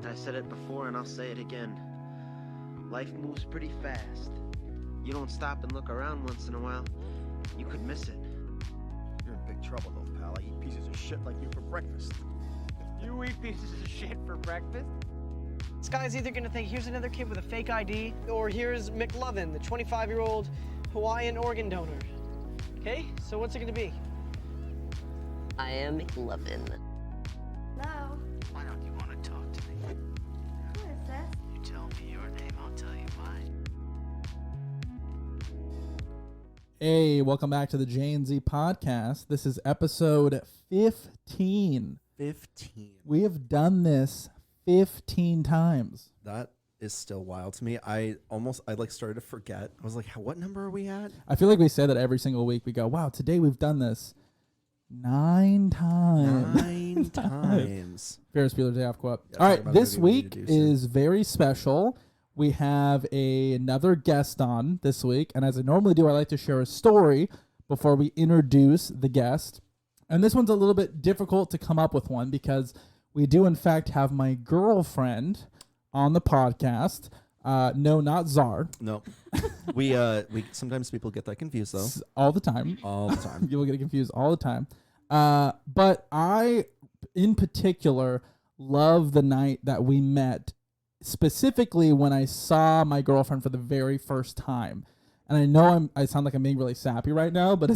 I said it before and I'll say it again. Life moves pretty fast. You don't stop and look around once in a while, you could miss it. You're in big trouble though, pal. I eat pieces of shit like you for breakfast. You eat pieces of shit for breakfast? This guy's either gonna think, here's another kid with a fake ID, or here's McLovin, the 25-year-old Hawaiian organ donor. Okay, so what's it gonna be? I am McLovin. Hello? Why don't you want to talk to me? Who is this? You tell me your name, I'll tell you mine. Hey, welcome back to the J&Z podcast. This is episode 15. 15. We have done this 15 times. That is still wild to me. I started to forget. I was like, what number are we at? I feel like we say that every single week. We go, wow, today we've done this 9 times. 9 times. Ferris Bueller's Day Off quote. Yeah, All talk right, about this a movie we need week to do soon. is very special. We have another guest on this week. And as I normally do, I like to share a story before we introduce the guest. And this one's a little bit difficult to come up with one because we do, in fact, have my girlfriend on the podcast. No, not Zar. No. we sometimes people get that confused though. All the time. All the time. People get confused all the time. But I, in particular, love the night that we met, specifically when I saw my girlfriend for the very first time. And I know I sound like I'm being really sappy right now, but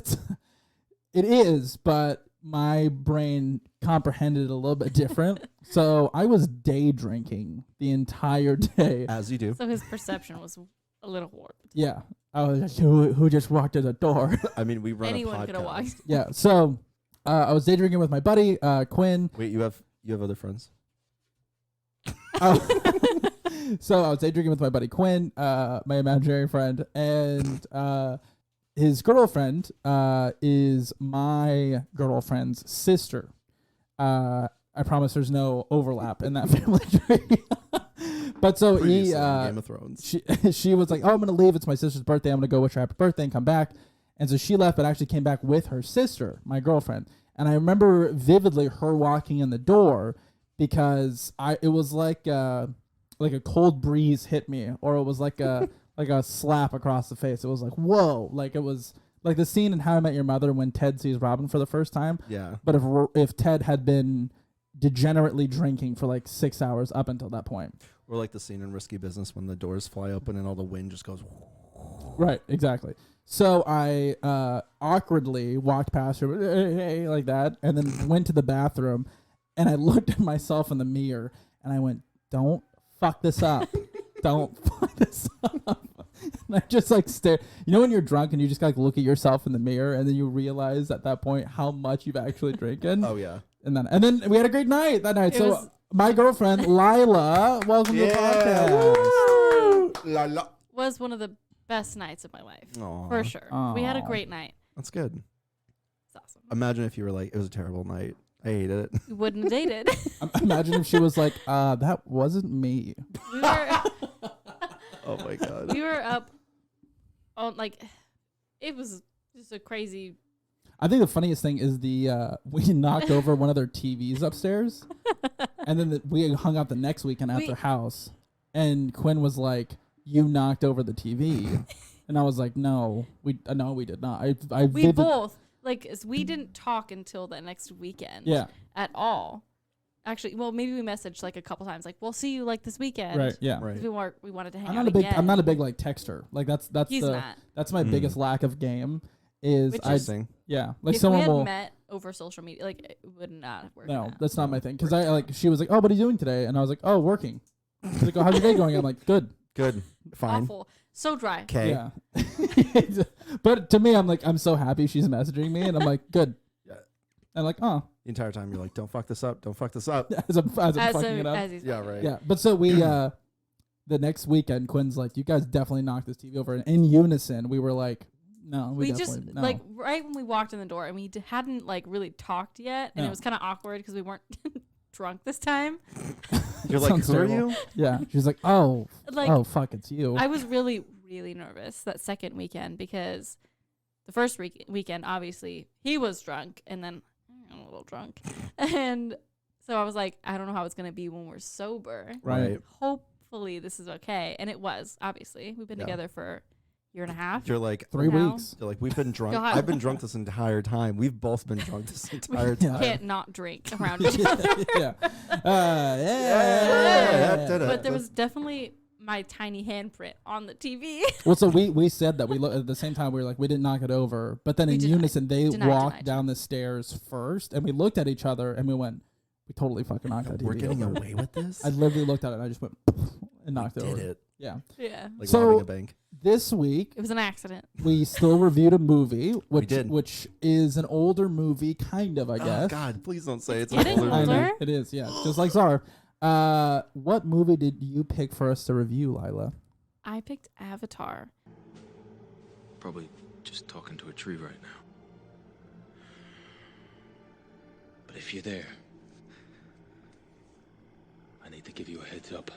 it is, but my brain comprehended it a little bit different. So I was day drinking the entire day. As you do. So his perception was a little warped. Yeah. I was like, who just walked in the door? I mean, we run Anyone a podcast. could have walked. Yeah. So I was day drinking with my buddy, Quinn. Wait, you have other friends? So I was day drinking with my buddy Quinn, my imaginary friend, and his girlfriend is my girlfriend's sister. I promise there's no overlap in that family tree. But so Previously on Game of Thrones. she was like, oh, I'm going to leave. It's my sister's birthday. I'm going to go wish her happy birthday and come back. And so she left, but actually came back with her sister, my girlfriend. And I remember vividly her walking in the door because it was like a cold breeze hit me, or it was like a slap across the face. It was like, whoa. Like it was like the scene in How I Met Your Mother when Ted sees Robin for the first time. Yeah. But if Ted had been degenerately drinking for like 6 hours up until that point. Or like the scene in Risky Business when the doors fly open and all the wind just goes. Right, exactly. So I awkwardly walked past her, hey, like that, and then went to the bathroom, and I looked at myself in the mirror, and I went, don't fuck this up. Don't fuck this up. And I just like stare. You know when you're drunk and you just like look at yourself in the mirror, and then you realize at that point how much you've actually drinking. Oh, yeah. And then we had a great night that night. It So was- my girlfriend, Lyla, welcome to the podcast. Lyla. Was one of the best nights of my life. Aw. For sure. We had a Aw. great night. That's good. It's awesome. Imagine if you were like, it was a terrible night. I hated it. We wouldn't have dated. Imagine if she was like, that wasn't me. we were Oh my God. we were up on it was just a crazy. I think the funniest thing is we knocked over one of their TVs upstairs, and then we hung out the next weekend at their house, and Quinn was like, "You knocked over the TV," and I was like, "No, we did not." We both we didn't talk until the next weekend. Yeah. At all. Actually, well, maybe we messaged like a couple times, like we'll see you like this weekend. Right. Yeah. Right. 'Cause we wanted to hang I'm out not a big. again. I'm not a big like texter. Like that's He's not. that's my biggest lack of game. Is Which I Interesting. yeah like If someone we had will. met over social media, it would not work. No, out. that's not my thing. Because she was like, "Oh, what are you doing today?" And I was like, "Oh, working." She's like, "Oh, how's your day going?" I'm like, "Good." Good. Fine. Awful. So dry. Okay. Yeah. But to me, I'm so happy she's messaging me, and I'm like, good. Yeah. And like, oh, The entire time you're like, don't fuck this up. Don't fuck this up. as I'm fucking it up. As he's Yeah, fucking it right. up. Yeah. But so we, the next weekend, Quinn's like, you guys definitely knocked this TV over. And in unison, we were like, no, We definitely just no. right when we walked in the door, and we hadn't really talked yet, and No. it was kind of awkward because we weren't drunk this time. You're like, Sounds who are terrible. you? Yeah. She's like, oh, Like oh, fuck, it's you. I was really nervous that second weekend because the first weekend, obviously, he was drunk, and then I'm a little drunk, and So I was like, I don't know how it's gonna be when we're sober. Right. Hopefully this is okay. And it was, obviously. We've been together for a year and a half. You're like 3 Now? weeks. You're like, we've been drunk. God. I've been drunk this entire time. We've both been drunk this entire We time. can't not drink around each other. Yeah. But there was definitely my tiny handprint on the TV. Well, so we said that we look at the same time. We were like, we didn't knock it over, but then We in denied- unison they denied. walked down the stairs first, and we looked at each other and we went, we totally fucking knocked that TV We're getting over. away with this? I literally looked at it and I just went and knocked it did over. it. Yeah. Yeah. Like So- robbing a bank. This week It was an accident. we still reviewed a movie, which did. which is an older movie, kind of, I guess. Oh, God, please don't say it's Getting older I than know, older? it is, yeah, just like Zar. What movie did you pick for us to review, Lyla? I picked Avatar. Probably just talking to a tree right now. But if you're there, I need to give you a heads up.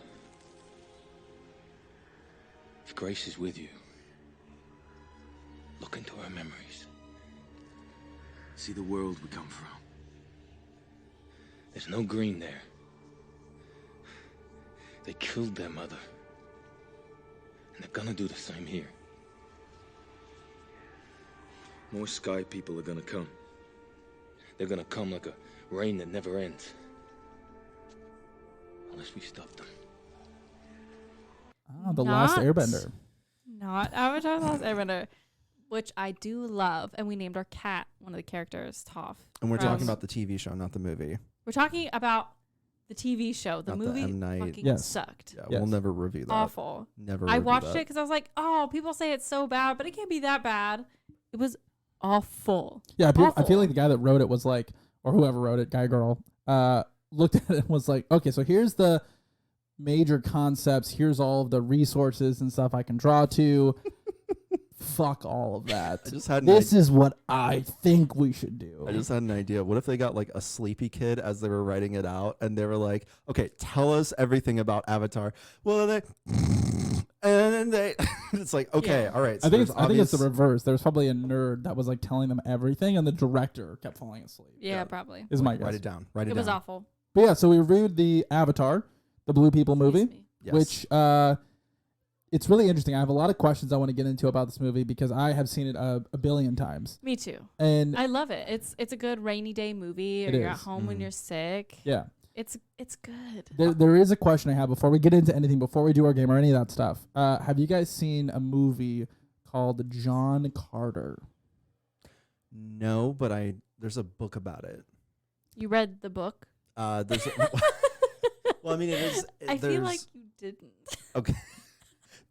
If Grace is with you, look into her memories. See the world we come from. There's no green there. They killed their mother. And they're gonna do the same here. More sky people are gonna come. They're gonna come like a rain that never ends. Unless we stop them. Oh, The Last Not- Airbender. Not Avatar The Last Airbender, which I do love. And we named our cat one of the characters, Toph. And we're talking from- about the TV show, not the movie. We're talking about the TV show. The Not the movie M. Night. fucking Yes. sucked. Yeah, Yes. we'll never review that. Awful. Never I review watched that. it because I was like, oh, people say it's so bad, but it can't be that bad. It was awful. Yeah, I feel Awful. like the guy that wrote it was like, or whoever wrote it, guy, girl, looked at it and was like, okay, so here's the major concepts. Here's all of the resources and stuff I can draw to. Fuck all of that. I just had an This is what I think we should do. I just had an idea. What if they got like a sleepy kid as they were writing it out, and they were like, "Okay, tell us everything about Avatar." Well, they and then they. It's like, okay, Yeah. all right. So I think there's it's the reverse. There's probably a nerd that was like telling them everything, and the director kept falling asleep. Yeah, Yeah. probably. Is my Write guess. it down. Write it It down. was awful. But yeah, so we reviewed the Avatar, the Blue People movie, Excuse me. Yes. which it's really interesting. I have a lot of questions I want to get into about this movie because I have seen it a billion times, Me too. and I love it. It's a good rainy day movie, or It you're at is. home when Mhm. you're sick. yeah. It's good. There is a question I have before we get into anything, before we do our game or any of that stuff. Have you guys seen a movie called John Carter? No, but there's a book about it. You read the book? There's. Well, I mean, it is. I feel there's- like you didn't. Okay.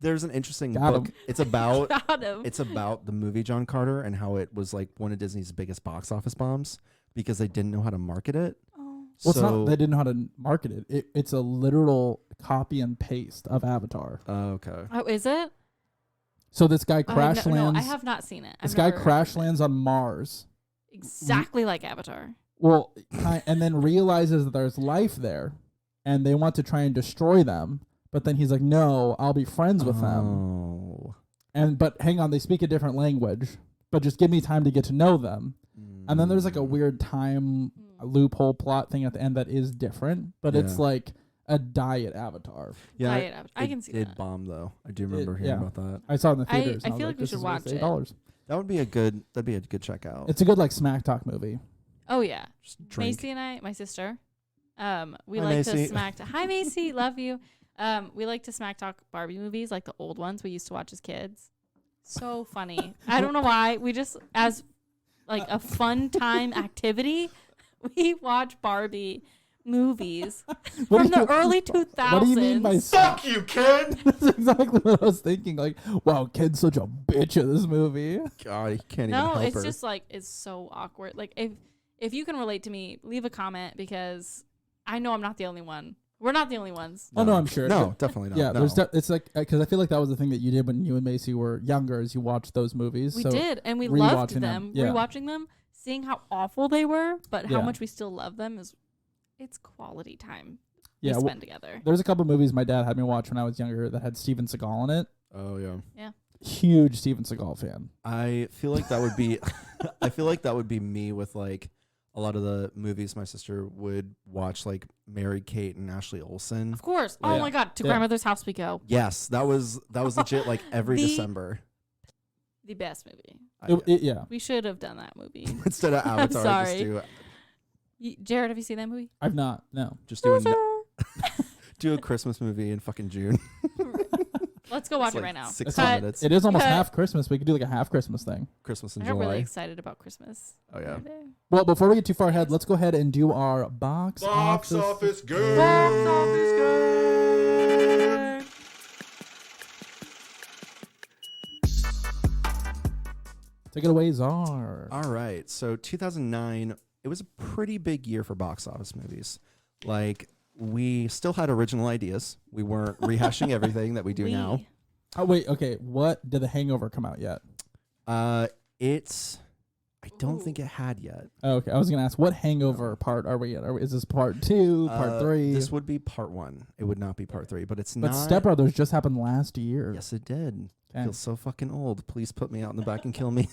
There's an interesting Got book. 'em. It's about Got him. it's about the movie John Carter and how it was like one of Disney's biggest box office bombs because they didn't know how to market it. Oh. Well, it's so, not. They didn't know how to market it. It's a literal copy and paste of Avatar. okay. Oh, is it? So this guy crash no, lands. I have not seen it. This I've guy never crash heard of it. lands on Mars. Exactly like Avatar. Well, and then realizes that there's life there, and they want to try and destroy them. But then he's like, "No, I'll be friends with them." Oh. But hang on, they speak a different language. But just give me time to get to know them. And then there's like a weird time loophole plot thing at the end that is different, but it's Yeah. like a diet Avatar. Yeah, Diet Avatar. I can see it that. bomb though. I do remember hearing yeah. about that. I saw it in the I- theaters. I and feel was like we this should is worth watch it. $8. That'd be a good check out. It's a good like smack talk movie. Oh yeah. Just drink. Macy and I, my sister, we Hi, like Macy. to smack. Hi Macy, love you. We like to smack talk Barbie movies, like the old ones we used to watch as kids. So funny. I don't know why. We just, as like a fun time activity, we watch Barbie movies What from do you- the early 2000s. What do you mean by Fuck you, kid! That's exactly what I was thinking. Like, wow, kid's such a bitch in this movie. God, he can't even No, help it's her. just like it's so awkward. Like if you can relate to me, leave a comment because I know I'm not the only one. We're not the only ones. Oh no, I'm sure. No, definitely not. Yeah, no. it's like because I feel like that was the thing that you did when you and Macy were younger, is you watched those movies. We so did, and we loved rewatching them. yeah. Rewatching them, seeing how awful they were, but how Yeah. much we still love them it's quality time Yeah, we well, spend together. There's a couple movies my dad had me watch when I was younger that had Steven Seagal in it. Oh yeah. Huge Steven Seagal fan. I feel like that would be I feel like that would be me with like a lot of the movies my sister would watch, like Mary Kate and Ashley Olsen. Of course. Yeah. Oh my God. To grandmother's house we go. Yes, that was legit. Like every The- December. The best movie. Yeah. We should have done that movie. Instead of Avatar, just sorry. Jared, have you seen that movie? I've not. No. just do a Christmas movie in fucking June. Let's go watch It's it like right now. 60 Cut. minutes. It is almost Cut. half Christmas. We could do like a half Christmas thing. Christmas in I got July. really excited about Christmas. Oh yeah. the other day. Well, before we get too far ahead, let's go ahead and do our box office good. Box office good. Take it away, Zar. All right. So 2009, it was a pretty big year for box office movies. Like, we still had original ideas. We weren't rehashing everything that we do now. Oh wait, okay. What did The Hangover come out yet? I don't think it had yet. Oh, okay, I was gonna ask what Hangover part are we in? Is this part 2, part 3? This would be part 1. It would not be part 3, but it's but not. Step Brothers just happened last year. Yes, it did. I Okay. feel so fucking old. Please put me out in the back and kill me.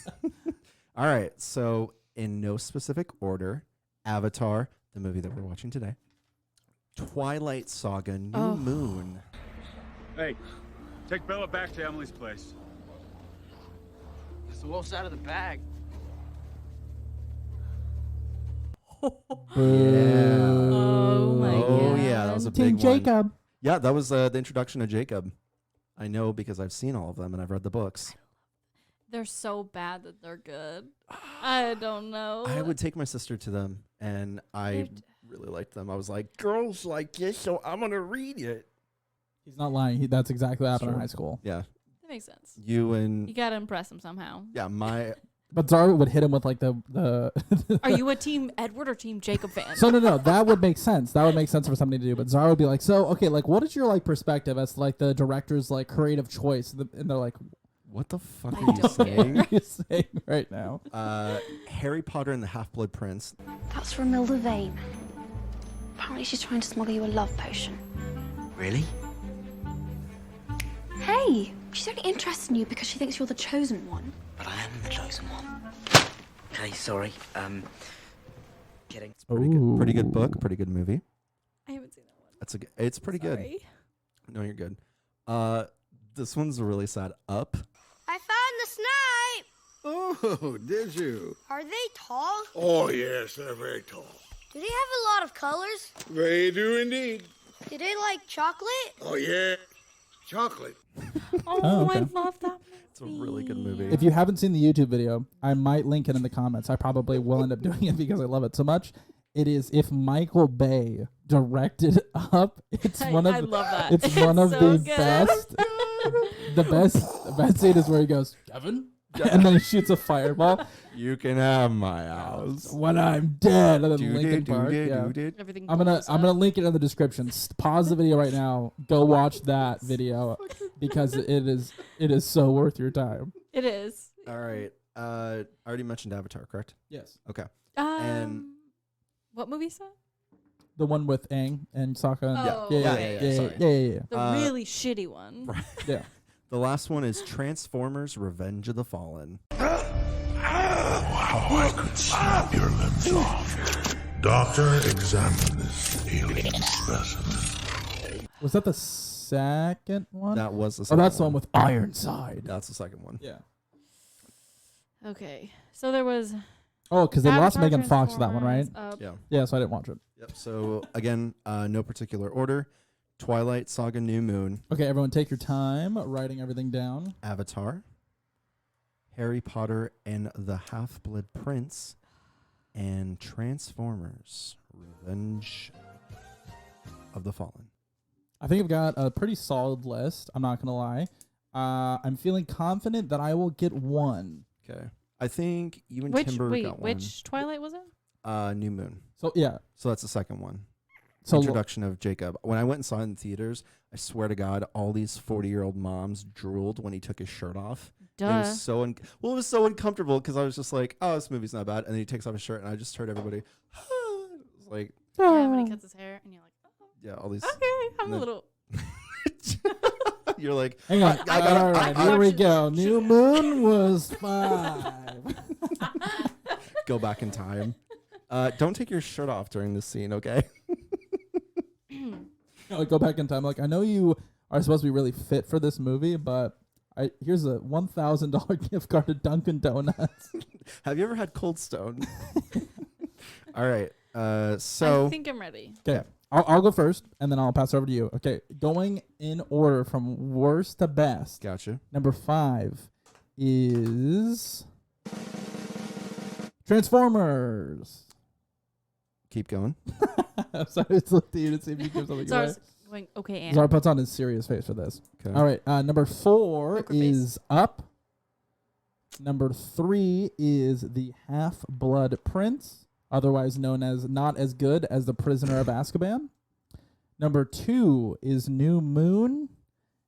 All right. So, in no specific order, Avatar, the movie that we're watching today, Twilight Saga, New Moon. Hey, take Bella back to Emily's place. It's the wolf's out of the bag. Oh my God. Oh, yeah. That was a Team big one. Jacob. Yeah, that was the introduction of Jacob. I know because I've seen all of them and I've read the books. They're so bad that they're good. I don't know. I would take my sister to them, and I really liked them. I was like, girls like this, so I'm going to read it. He's not lying. That's exactly what happened in Sure. high school. Yeah. That makes sense. You and, You gotta impress them somehow. yeah, my, But Zara would hit him with like the Are you a Team Edward or Team Jacob fan? So no, that would make sense. That would make sense for somebody to do. But Zara would be like, so okay, like what is your like perspective as to, like the director's like creative choice? And they're like, what the fuck I are you don't saying? what are you saying right now? Harry Potter and the Half-Blood Prince. That's Romilda Vane. Apparently she's trying to smuggle you a love potion. Really? Hey, she's only interested in you because she thinks you're the chosen one. But I am the chosen one. Okay, sorry. Kidding. Pretty good book, pretty good movie. I haven't seen that one. It's pretty good. Sorry. No, you're good. This one's really sad. Up. I found the snipe! Oh, did you? Are they tall? Oh, yes, they're very tall. Do they have a lot of colors? They do indeed. Do they like chocolate? Oh, yeah. Chocolate. Oh, okay. I love that movie. It's a really good movie. If you haven't seen the YouTube video, I might link it in the comments. I probably will end up doing it because I love it so much. It is if Michael Bay directed Up. It's one of I love that. It's one of so the good. best. The best scene is where he goes, Kevin, and then he shoots a fireball. You can have my house. When I'm dead, and then Linkin Park. Yeah. Everything I'm gonna link it in the description. Pause the video right now. Go watch that video because it is so worth your time. It is. All right. I already mentioned Avatar, correct? Yes. Okay. What movie is that? The one with Aang and Sokka. Oh. Yeah. Sorry. Yeah. The really shitty one. Yeah. The last one is Transformers: Revenge of the Fallen. How I could snap your limbs off. Doctor, examine this alien specimen. Was that the second one? That was the Oh, second that's the one with Ironside. That's the second one. Yeah. Okay. So there was. Oh, because they lost Avatar, Megan Fox to that one, right? Transformers, Yeah. Yeah, so I didn't watch it. Yep. So again, no particular order. Twilight Saga: New Moon. Okay, everyone, take your time writing everything down. Avatar. Harry Potter and the Half-Blood Prince, and Transformers: Revenge of the Fallen. I think I've got a pretty solid list. I'm not gonna lie. I'm feeling confident that I will get one. Okay. I think you and Which Timber wait, got one. which Twilight was it? New Moon. So yeah. So that's the second one. So Introduction of Jacob. When I went and saw it in theaters, I swear to God, all these 40-year-old moms drooled when he took his shirt off. Duh. It was so it was so uncomfortable because I was just like, oh, this movie's not bad. And then he takes off his shirt, and I just heard everybody. It was like, Yeah, when he cuts his hair, and you're like, oh, yeah, all these. okay, I'm and a then- little. You're like, hang on. I gotta- All right, here we go. New Moon was 5. go back in time. Don't take your shirt off during this scene, okay? Like, go back in time. Like, I know you are supposed to be really fit for this movie, but here's a $1,000 gift card to Dunkin' Donuts. Have you ever had Cold Stone? All right. So I think I'm ready. Okay. I'll go first, and then I'll pass it over to you. Okay. Going in order from worst to best. Gotcha. Number 5 is Transformers. Keep going. I'm sorry, it's looked at you to see if you give something away. Zar's going, okay, and. Zar puts on his serious face for this. Okay. All right. Number 4 Poker face. is Up. Number 3 is The Half-Blood Prince, otherwise known as Not As Good as The Prisoner of Azkaban. Number 2 is New Moon.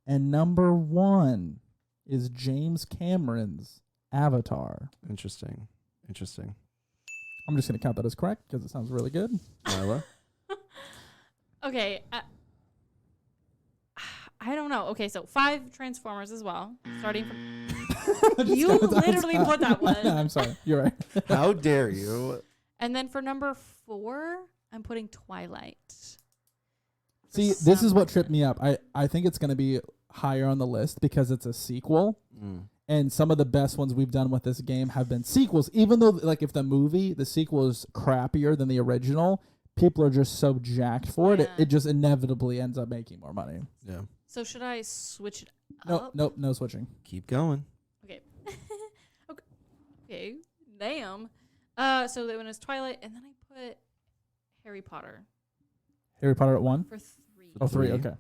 And number 1 is James Cameron's Avatar. Interesting. I'm just going to count that as correct because it sounds really good. Lyla? Okay. I don't know. Okay, so 5 Transformers as well. Starting from. You literally put that one. I'm sorry. You're right. How dare you? And then for number 4, I'm putting Twilight. See, this is what tripped me up. I think it's going to be higher on the list because it's a sequel. And some of the best ones we've done with this game have been sequels. Even though, like, if the sequel is crappier than the original, people are just so jacked for it. It just inevitably ends up making more money. Yeah. So should I switch it up? Nope, no switching. Keep going. Okay. Okay. Damn. So that one is Twilight, and then I put Harry Potter Harry Potter at 1? for 3. Oh, 3, okay.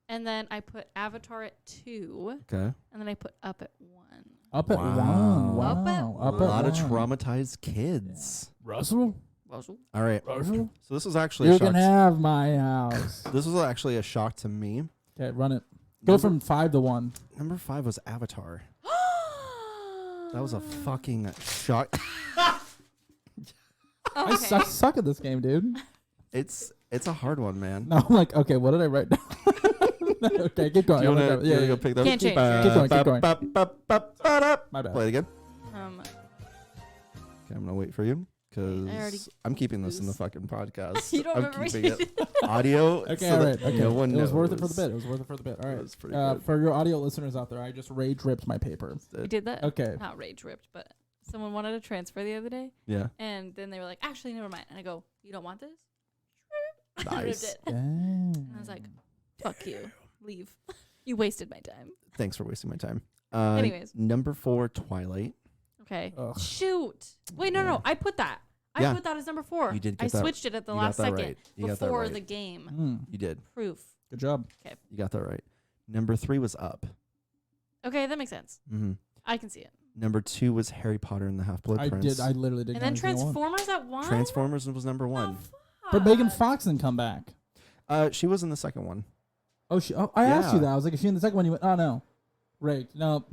And then I put Avatar at 2. Okay. And then I put Up at 1. Up at 1. Wow. Wow. Up at A lot of 1. traumatized kids. Russell? All right. Russell? So this was actually a You shock. can have my house. This was actually a shock to me. Okay, run it. Go from 5 to 1. Number 5 was Avatar. That was a fucking shock. I suck at this game, dude. It's a hard one, man. No, I'm like, okay, what did I write down? Okay, keep going. Do you I'm want gonna to go pick that? Can't change. Keep going. My bad. Play it again. Okay, Okay, I'm gonna wait for you already because I'm keeping this in the fucking podcast. You don't I'm remember keeping it audio. Okay, so all that right. Okay. No one it was knows. worth it for the bit. It was worth it for the bit. All That right. was pretty good. For your audio listeners out there, I just rage ripped my paper. You did that? Okay. Not rage ripped, but someone wanted a transfer the other day. Yeah. And then they were like, actually, never mind. And I go, you don't want this? I ripped Nice. it. And I was like, fuck you. Leave. You wasted my time. Thanks for wasting my time. Anyways. Number 4, Twilight. Okay. Ugh. Shoot. Wait, no. I put that. I Yeah. put that as number 4. You did I get that- switched it at the you got last that second right. You got that before right. the game. You did. Proof. Good job. Okay. You got that right. Number 3 was Up. Okay, that makes sense. Mm-hmm. I can see it. Number 2 was Harry Potter and the Half-Blood I Prince. did. I literally did. And then Transformers at 1? Transformers was number 1. But Megan Fox didn't come back. She was in the second one. Oh, I asked you Yeah. that. I was like, is she in the second one? You went, oh no, Rick. Nope.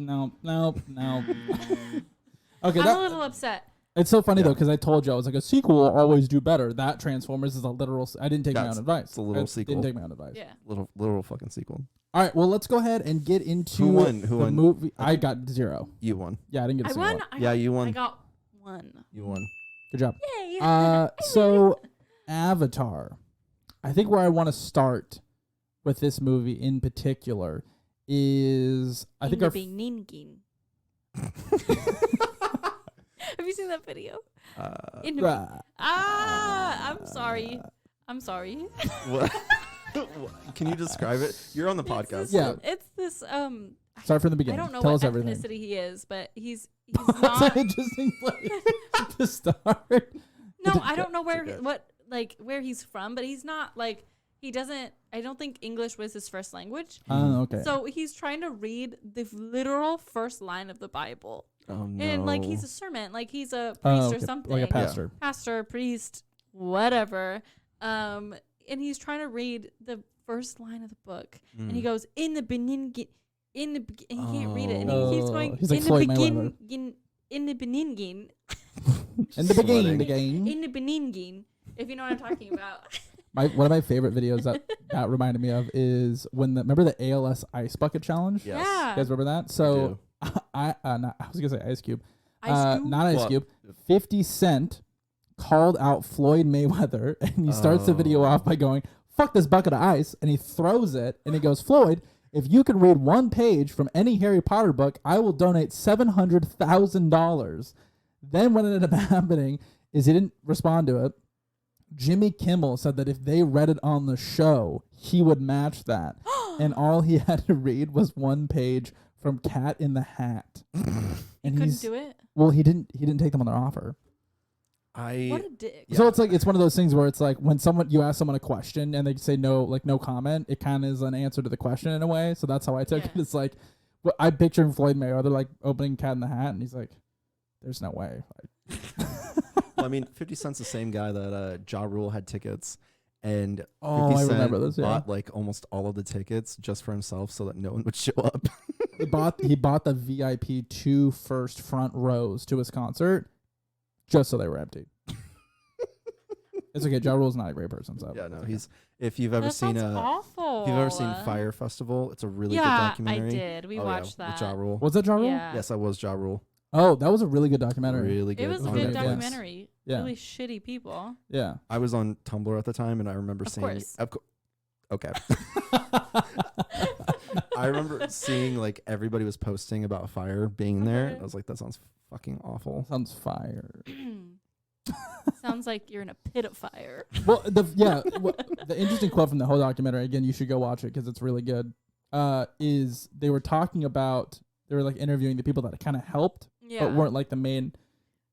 Okay, I'm a little upset. It's so funny though because I told you I was like a sequel will always do better. That Transformers is a literal. I didn't take my own advice. It's a little I sequel. Didn't take my own advice. Yeah. Literal fucking sequel. All right. Well, let's go ahead and get into Who won? the movie. I got 0. You won. Yeah, I didn't get a I single won. one. Yeah, you won. I got 1. You won. Good job. Yay. So Avatar. I think where I want to start with this movie in particular is I think our Ningin. Have you seen that video? I'm sorry. What? Can you describe it? You're on the podcast. Yeah. It's this Start from the beginning. I don't know Tell what us everything. ethnicity he is, but he's That's not. an interesting place to start. No, I don't know where he's from, but he's not like he doesn't. I don't think English was his first language. Oh, okay. So he's trying to read the literal first line of the Bible. Oh no. And like he's a sermon, like he's a priest or something, like a pastor. pastor, priest, whatever. And he's trying to read the first line of the book, and he goes in the beginning, and he can't read it, and he keeps going He's like in Floyd the Mayweather. beginning, in the beginning, In the beginning. in the beginning. If you know what I'm talking about. One of my favorite videos that reminded me of is when remember the ALS ice bucket challenge? Yes. Yeah. You guys remember that? So I was gonna say Ice Cube. Ice Cube? Not Ice What? Cube. 50 Cent called out Floyd Mayweather, and he starts the video off by going, "Fuck this bucket of ice," and he throws it, and he goes, "Floyd, if you can read one page from any Harry Potter book, I will donate $700,000. Then what ended up happening is he didn't respond to it. Jimmy Kimmel said that if they read it on the show, he would match that. And all he had to read was one page from Cat in the Hat. And couldn't do it? Well, he didn't take them on their offer. What a dick. So it's like, it's one of those things where it's like when you ask someone a question and they say no, like no comment, it kind of is an answer to the question in a way. So that's how I took it. It's like, I picture Floyd Mayweather like opening Cat in the Hat, and he's like, "There's no way." Well, I mean, 50 Cent's the same guy that Ja Rule had tickets, and 50 I Cent remember this, yeah. bought like almost all of the tickets just for himself so that no one would show up. He bought the VIP 2 first front rows to his concert just so they were empty. It's okay. Ja Rule's not a great person, so Yeah, no, he's. If you've ever seen awful. if you've ever seen Fire Festival, it's a really good documentary. I did. We watched that. With Ja Rule. Was that Ja Rule? Yeah. Yes, that was Ja Rule. Oh, that was a really good documentary. Really good. It was a on good Netflix. documentary. Yeah. Really shitty people. Yeah. I was on Tumblr at the time, and I remember seeing. Course. Okay. I remember seeing like everybody was posting about Fire being there. I was like, that sounds fucking awful. Sounds fire. Sounds like you're in a pit of fire. Well, the interesting quote from the whole documentary, again, you should go watch it because it's really good, is they were talking about, they were like interviewing the people that kind of helped, but weren't like the main.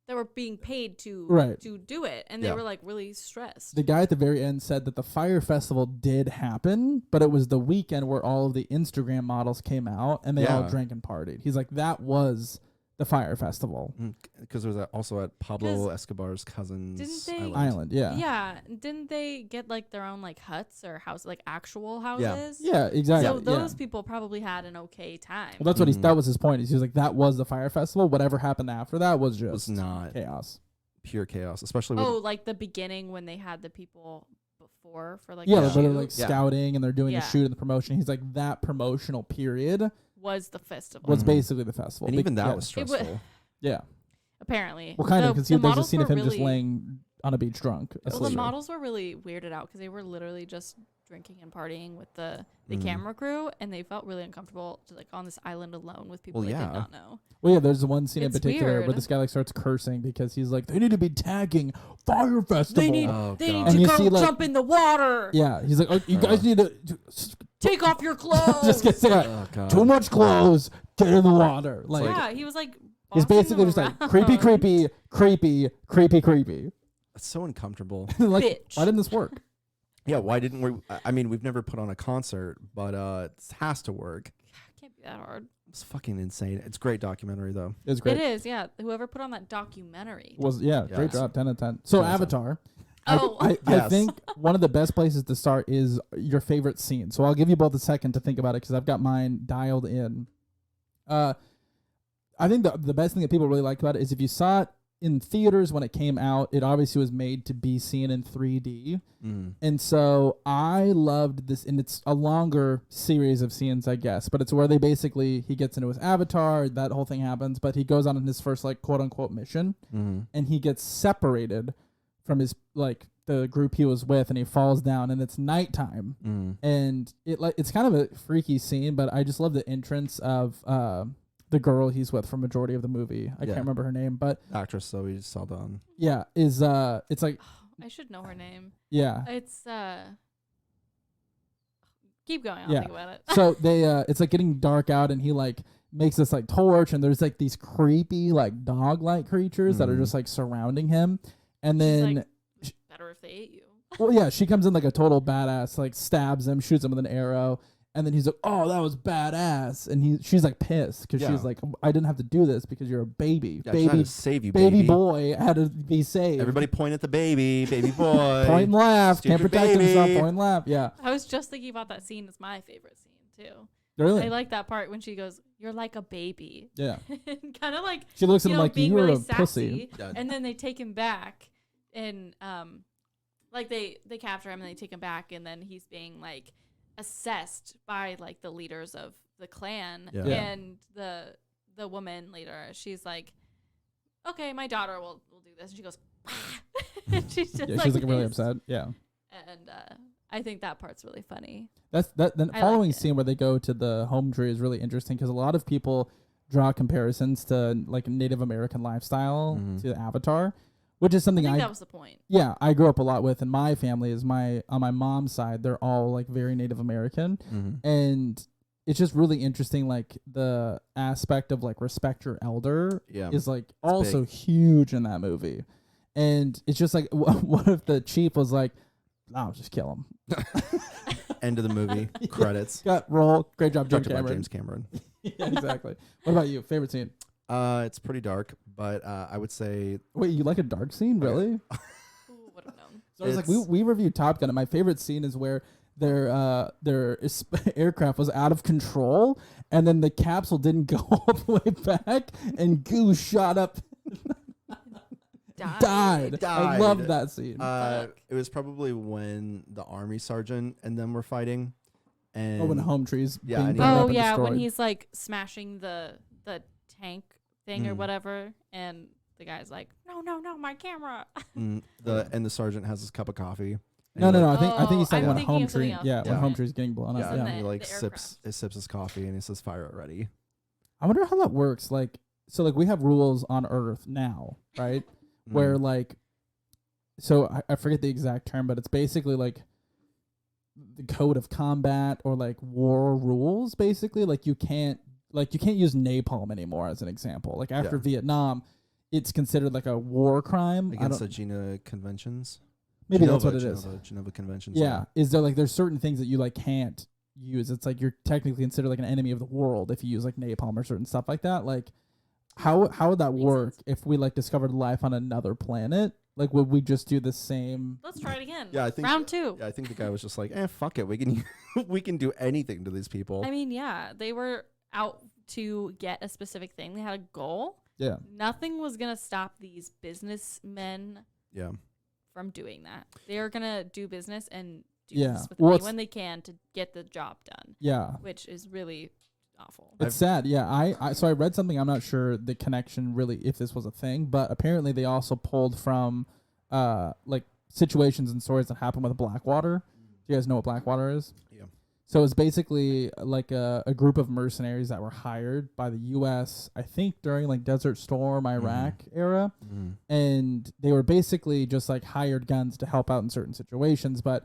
They were being paid to do it, and they were like really stressed. The guy at the very end said that the Fire Festival did happen, but it was the weekend where all of the Instagram models came out and they all drank and partied. He's like, that was the Fire Festival. Because it was also at Pablo Escobar's cousin's island. Yeah. Yeah. Didn't they get like their own like huts or house, like actual houses? Yeah, exactly. So those people probably had an okay time. Well, that's what that was his point. He was like, that was the Fire Festival. Whatever happened after that was just was not chaos. Pure chaos, especially with like the beginning when they had the people before for like they're like scouting and they're doing the shoot and the promotion. He's like, that promotional period was the festival. Was basically the festival. And even that was stressful. Yeah. Apparently. Well, kind of, because there's a scene of him just laying on a beach drunk. Well, the models were really weirded out because they were literally just drinking and partying with the camera crew, and they felt really uncomfortable just like on this island alone with people they did not know. Well, yeah, there's one scene in particular where weird. this guy like starts cursing because he's like, they need to be tagging Fire Festival. They need to go jump in the water. Yeah, he's like, oh, you guys need to take off your clothes. Just get too much clothes. Get in the water. Like, yeah, he was like, he's basically just like creepy. It's so uncomfortable. Like, bitch. why didn't this work? Yeah, why didn't we? I mean, we've never put on a concert, but it has to work. Can't be that hard. It's fucking insane. It's a great documentary, though. It's great. It is, yeah. Whoever put on that documentary Great job, 10 out of 10. So 10 Avatar. Oh, I think one of the best places to start is your favorite scene. So I'll give you both a second to think about it because I've got mine dialed in. I think the best thing that people really like about it is if you saw it in theaters when it came out, it obviously was made to be seen in 3D. And so I loved this, and it's a longer series of scenes, I guess, but it's where he gets into his avatar, that whole thing happens, but he goes on in his first like quote unquote mission, and he gets separated from his like the group he was with, and he falls down, and it's nighttime, and it's kind of a freaky scene, but I just love the entrance of the girl he's with for majority of the movie. I can't remember her name, but actress Zoe Saldana. Yeah, it's like I should know her name. Yeah, it's keep going. I'll think about it. So they it's like getting dark out, and he like makes this like torch, and there's like these creepy like dog-like creatures that are just like surrounding him, and then like, better if they ate you. Well, yeah, she comes in like a total badass, like stabs him, shoots him with an arrow. And then he's like, "Oh, that was badass," and she's like pissed because she's like, "I didn't have to do this because you're a baby, Yeah, baby, to save you, baby boy had to be saved." Everybody point at the baby boy. Point and laugh, can't protect himself. Point and laugh, yeah. I was just thinking about that scene. It's my favorite scene too. Really, I like that part when she goes, "You're like a baby." Yeah, kind of like she looks at him like being you were really a sassy, pussy. Yeah. And then they take him back, and like they capture him and they take him back, and then he's being like assessed by like the leaders of the clan, and the woman later, she's like, "Okay, my daughter will do this," and she goes, And she's just Yeah, she's like really this. upset. Yeah. And I think that part's really funny. That's that. The I following like it. scene where they go to the home tree is really interesting because a lot of people draw comparisons to like Native American lifestyle to Avatar, which is something I think that was the point. Yeah, I grew up a lot with, and my family is on my mom's side. They're all like very Native American, and it's just really interesting. Like the aspect of like respect your elder is like also huge in that movie, and it's just like what if the chief was like, "I'll just kill him." End of the movie. Credits. Got roll. Great job, James Directed by Cameron. James Cameron. Yeah, exactly. What about you? Favorite scene? It's pretty dark, but I would say. Wait, you like a dark scene, really? Ooh, would have known. So I was like, we reviewed Top Gun, and my favorite scene is where their aircraft was out of control, and then the capsule didn't go all the way back, and goo shot up. Died. I love that scene. It was probably when the army sergeant and them were fighting. And when home trees. Yeah. being blown up and when destroyed. he's like smashing the tank thing or whatever, and the guy's like, no, my camera. The sergeant has his cup of coffee. No. I think he's talking I'm about thinking home of something tree. else. Yeah, when Okay. home tree's getting blown up. Yeah, Yeah. and he like the sips his coffee and he says, "Fire it ready." I wonder how that works. Like, so like we have rules on Earth now, right? Where like, so I forget the exact term, but it's basically like the code of combat or like war rules. Basically, like you can't use napalm anymore as an example. Like after Vietnam, it's considered like a war crime Against the Geneva Conventions. Maybe that's what it is. Geneva Conventions. Yeah. Is there like there's certain things that you like can't use? It's like you're technically considered like an enemy of the world if you use like napalm or certain stuff like that. Like how would that work if we like discovered life on another planet? Like would we just do the same? Let's try it again. Yeah, I think round 2. Yeah, I think the guy was just like, fuck it, we can we can do anything to these people. I mean, yeah, they were out to get a specific thing. They had a goal. Yeah. Nothing was gonna stop these businessmen. Yeah. From doing that, they are gonna do business and do Yeah. this with Well, anyone they can to get the job done. Yeah. Which is really awful. It's sad. Yeah. I read something. I'm not sure the connection really if this was a thing, but apparently they also pulled from like situations and stories that happened with Blackwater. Do you guys know what Blackwater is? Yeah. So it's basically like a group of mercenaries that were hired by the U.S. I think during like Desert Storm Iraq era, and they were basically just like hired guns to help out in certain situations. But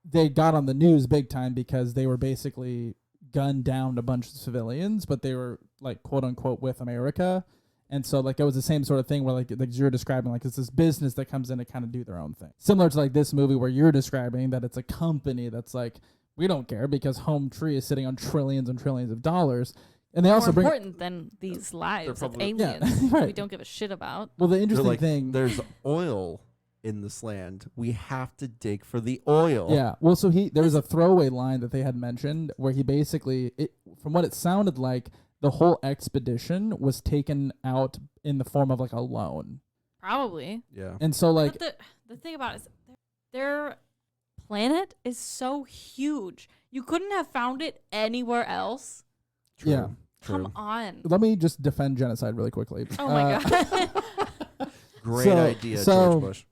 they got on the news big time because they were basically gunned down a bunch of civilians, but they were like quote unquote with America. And so like it was the same sort of thing where like you're describing, like it's this business that comes in to kind of do their own thing. Similar to like this movie where you're describing that it's a company that's like, we don't care because Home Tree is sitting on trillions and trillions of dollars. And they also More bring important than these lives of aliens Yeah, right. we don't give a shit about. Well, the interesting thing, there's oil in this land. We have to dig for the oil. Yeah. Well, so there was a throwaway line that they had mentioned where he basically, from what it sounded like, the whole expedition was taken out in the form of like a loan. Probably. Yeah. And so like but the thing about it is their planet is so huge. You couldn't have found it anywhere else. True. Yeah. Come on. Let me just defend genocide really quickly. Oh my god. Great idea, George Bush.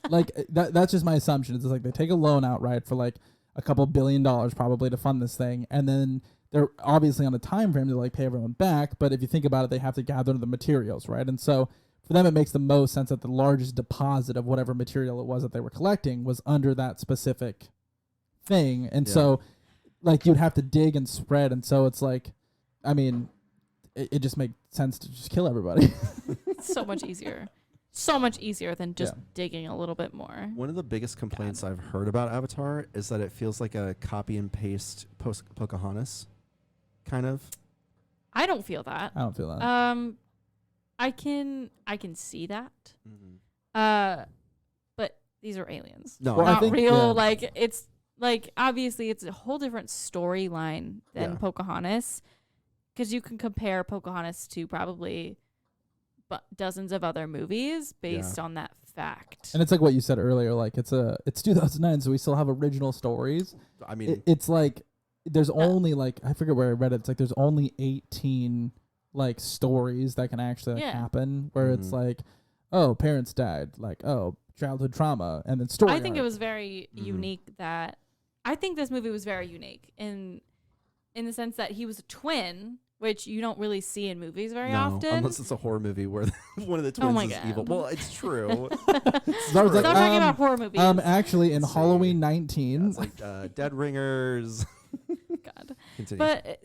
Like that's just my assumption. It's just like they take a loan outright for like a couple $1 billion probably to fund this thing, and then they're obviously on a time frame to like pay everyone back. But if you think about it, they have to gather the materials, right? And so for them, it makes the most sense that the largest deposit of whatever material it was that they were collecting was under that specific thing. And so like you'd have to dig and spread. And so it's like, I mean, it just makes sense to just kill everybody. It's so much easier. So much easier than just digging a little bit more. One of the biggest complaints I've heard about Avatar is that it feels like a copy and paste Pocahontas, kind of. I don't feel that. I don't feel that. I can see that. But these are aliens. No, Well, I not think- real. yeah. Like it's like obviously it's a whole different storyline than Yeah. Pocahontas, because you can compare Pocahontas to probably dozens of other movies based on that fact. And it's like what you said earlier, like it's 2009, so we still have original stories. I mean, it's like there's only like, I forget where I read it. It's like there's only 18 like stories that can actually like, Yeah. happen. Where it's like, oh, parents died, like, oh, childhood trauma, and then story. I think it arc. was very unique that I think this movie was very unique in the sense that he was a twin, which you don't really see in movies very often. Unless it's a horror movie where one of the twins is evil. Well, it's true. So I was like, Stop talking about horror movies. Actually, in Halloween 19, it's like Dead Ringers. God. Continue. But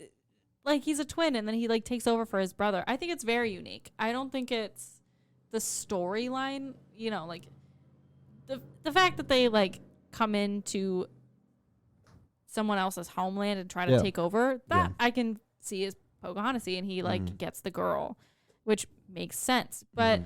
like he's a twin, and then he like takes over for his brother. I think it's very unique. I don't think it's the storyline. You know, like the fact that they like come into someone else's homeland and try to take over, that I can see as Pocahontas, and he like gets the girl, which makes sense. But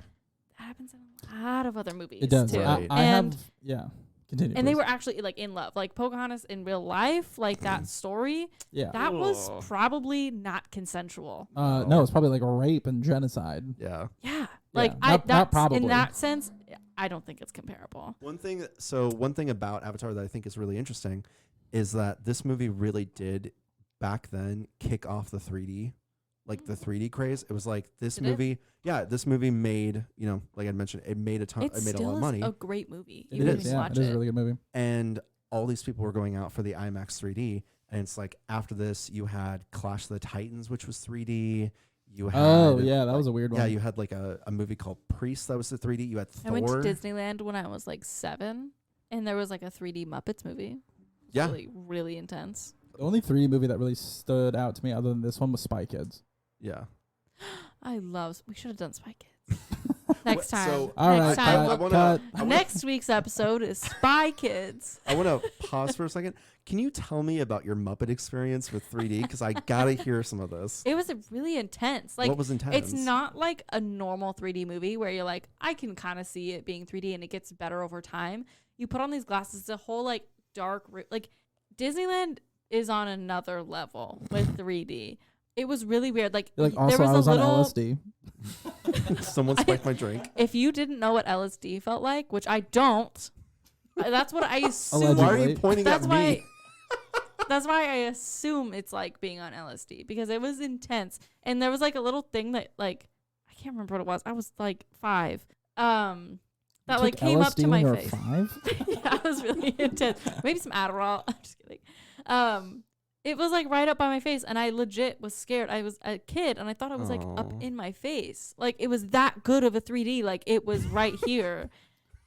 that happens in a lot of other movies. it does. too. I And- have continue. And they please. were actually like in love. Like Pocahontas in real life, like that story, that was probably not consensual. No, it's probably like a rape and genocide. Yeah. Yeah. Like not probably. in that sense, I don't think it's comparable. One thing about Avatar that I think is really interesting is that this movie really did back then kick off the 3D, like the 3D craze. It was like this movie. This movie made, like I mentioned, it made it made a lot of money. A great movie. It You is. can watch it is a really good movie. And all these people were going out for the IMAX 3D. And it's like after this, you had Clash of the Titans, which was 3D. You had, that was a weird one. Yeah, you had like a movie called Priest that was the 3D. You had Thor. I went to Disneyland when I was like 7, and there was like a 3D Muppets movie. Yeah. Really, really intense. The only 3D movie that really stood out to me other than this one was Spy Kids. Yeah. We should have done Spy Kids. Next time. So, all Next right, time. Next week's episode is Spy Kids. I want to pause for a second. Can you tell me about your Muppet experience with 3D? Because I got to hear some of this. It was really intense. Like, what was intense? It's not like a normal 3D movie where you're like, I can kind of see it being 3D and it gets better over time. You put on these glasses, it's a whole like dark, like Disneyland is on another level with 3D. It was really weird. Like, also, there was I was a on little LSD. Someone spiked my drink. If you didn't know what LSD felt like, which I don't, that's what I assume. Why are you pointing at me? That's why I assume it's like being on LSD, because it was intense. And there was like a little thing that like, I can't remember what it was. I was like 5. That like came LSD up to my when face. you were 5? Yeah, it was really intense. Maybe some Adderall. I'm just kidding. It was like right up by my face, and I legit was scared. I was a kid, and I thought it was like up in my face. Like it was that good of a 3D. Like it was right here.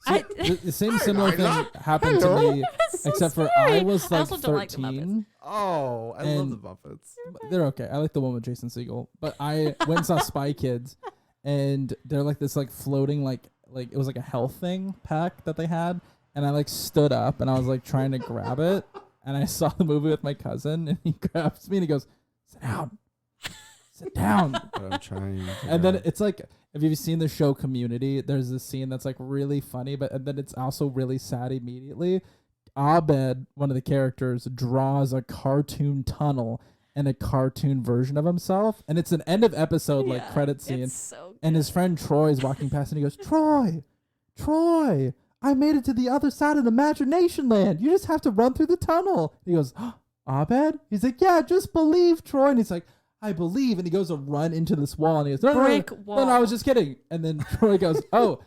So the same similar thing happened to me, so except for scary. I was I like also don't like the 13. Oh, I love the Muppets. They're okay. I like the one with Jason Segel, but I went and saw Spy Kids, and they're like this like floating like it was like a health thing pack that they had, and I like stood up and I was like trying to grab it, and I saw the movie with my cousin, and he grabs me and he goes, "Sit down, sit down." I'm trying. And then it's like, if you've seen the show Community, there's this scene that's like really funny, but and then it's also really sad immediately. Abed, one of the characters, draws a cartoon tunnel and a cartoon version of himself, and it's an end of episode like credit scene. It's so good. And his friend Troy's walking past, and he goes, Troy, I made it to the other side of Imagination Land. You just have to run through the tunnel. And he goes, Abed? He's like, yeah, just believe, Troy. And he's like, I believe. And he goes to run into this wall, and he goes, no, Brick no, wall. no, I was just kidding. And then Troy goes, oh,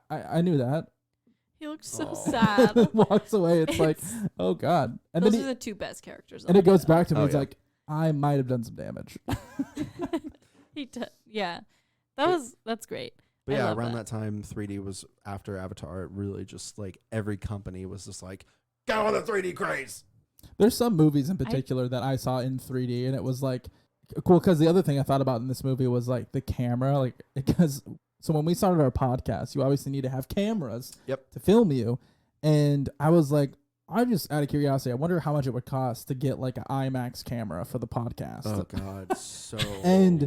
I knew that. He looked so sad. And walks away. It's like, oh God. And Those then are the two best characters. and it goes back to me. Oh, He's yeah. like, I might have done some damage. Yeah, that's great. But I yeah, love around that time, 3D was after Avatar. It really just like every company was just like, go on the 3D craze. There's some movies in particular that I saw in 3D, and it was like cool, because the other thing I thought about in this movie was like the camera, like because so when we started our podcast, you obviously need to have cameras to film you, and I was like, I just out of curiosity, I wonder how much it would cost to get like an IMAX camera for the podcast. Oh God, so and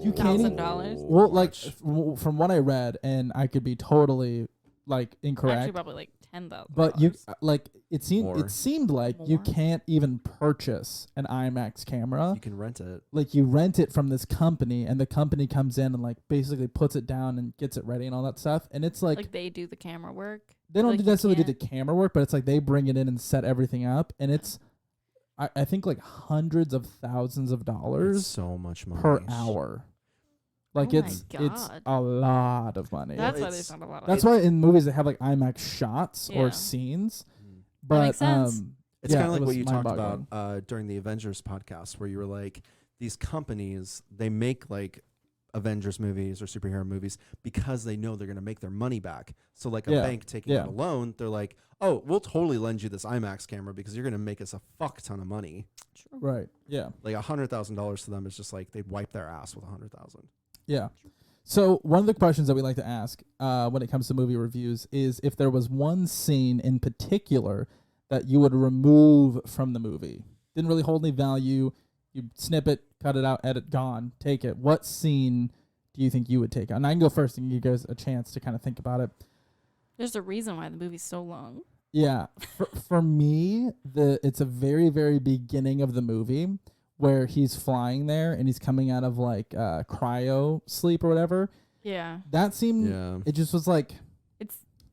you can't $1,000. Well, like from what I read, and I could be totally like incorrect. Actually, probably like $10,000. But you like it More. seemed like you can't even purchase an IMAX camera. you can rent it. Like you rent it from this company, and the company comes in and like basically puts it down and gets it ready and all that stuff. And it's like they do the camera work. they don't like, you necessarily do can't- the camera work, but it's like they bring it in and set everything up, and it's I think like hundreds of thousands of dollars It's so much money per hour. Like Oh my it's God. a lot of money. That's why there's not a lot of. That's why in movies they have like IMAX shots Yeah. or scenes. That But makes sense. It's yeah, kind of like it what was you talked mind-boggling. about during the Avengers podcast, where you were like, these companies, they make like Avengers movies or superhero movies because they know they're going to make their money back. So like a Yeah, bank taking yeah. out a loan, they're like, oh, we'll totally lend you this IMAX camera because you're going to make us a fuck ton of money. Right. Yeah. Like $100,000 to them is just like they wipe their ass with $100,000. Yeah. So one of the questions that we like to ask when it comes to movie reviews is if there was one scene in particular that you would remove from the movie. Didn't really hold any value. You snip it, cut it out, edit, gone, take it. What scene do you think you would take out? And I can go first and give you guys a chance to kind of think about it. There's a reason why the movie's so long. Yeah. For me, it's a very, very beginning of the movie where he's flying there and he's coming out of like cryo sleep or whatever. Yeah. That seemed, it just was like,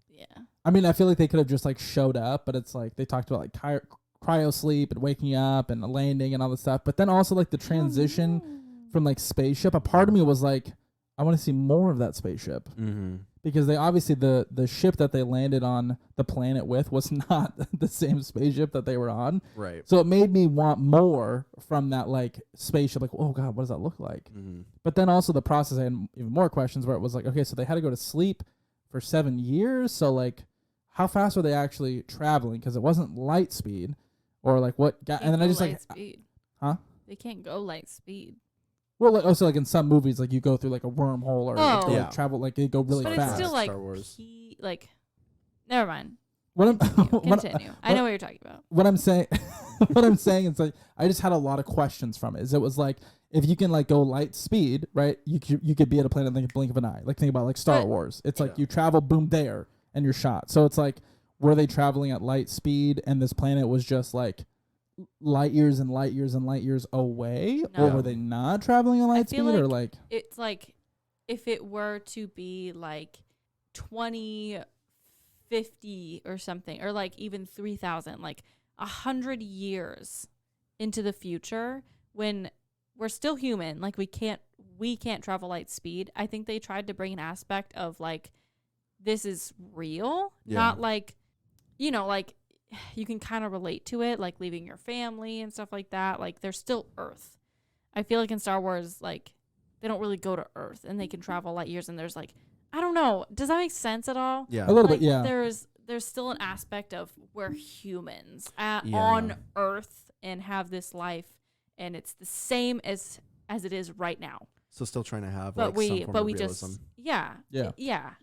yeah. I mean, I feel like they could have just like showed up, but it's like they talked about like cryo sleep and waking up and landing and all this stuff. But then also like the transition from like spaceship, a part of me was like, I want to see more of that spaceship. Mm-hmm. Because they obviously, the ship that they landed on the planet with was not the same spaceship that they were on. Right. So it made me want more from that like spaceship. Like, oh God, what does that look like? Mm-hmm. But then also the process, I had even more questions where it was like, okay, so they had to go to sleep for 7 years. So like, how fast were they actually traveling? Because it wasn't light speed, or like what? And then I just like, speed. huh? They can't go light speed. Well, like, also like in some movies, like you go through like a wormhole or like, Oh. go travel, like you go really But fast. it's still like like. Never mind. What I'm, Continue. I know what you're talking about. What I'm saying, what I'm saying is like I just had a lot of questions from it. Is it was like if you can like go light speed, right? You could be at a planet in the blink of an eye. Like think about like Star Wars. It's like you travel, boom, there, and you're shot. So it's like were they traveling at light speed, and this planet was just like light years and light years and light years away, or No. were they not traveling at light speed, or like it's like if it were to be like 2050 or something, or like even 3000, like 100 years into the future when we're still human, like we can't travel light speed. I think they tried to bring an aspect of like this is real, not like, you know, like you can kind of relate to it, like leaving your family and stuff like that. Like there's still Earth. I feel like in Star Wars, like they don't really go to Earth and they can travel light years, and there's like, I don't know. Does that make sense at all? Yeah. A little like, bit, yeah. There's still an aspect of we're humans on Earth and have this life, and it's the same as it is right now. So still trying to have But like some form of we realism. just yeah. yeah.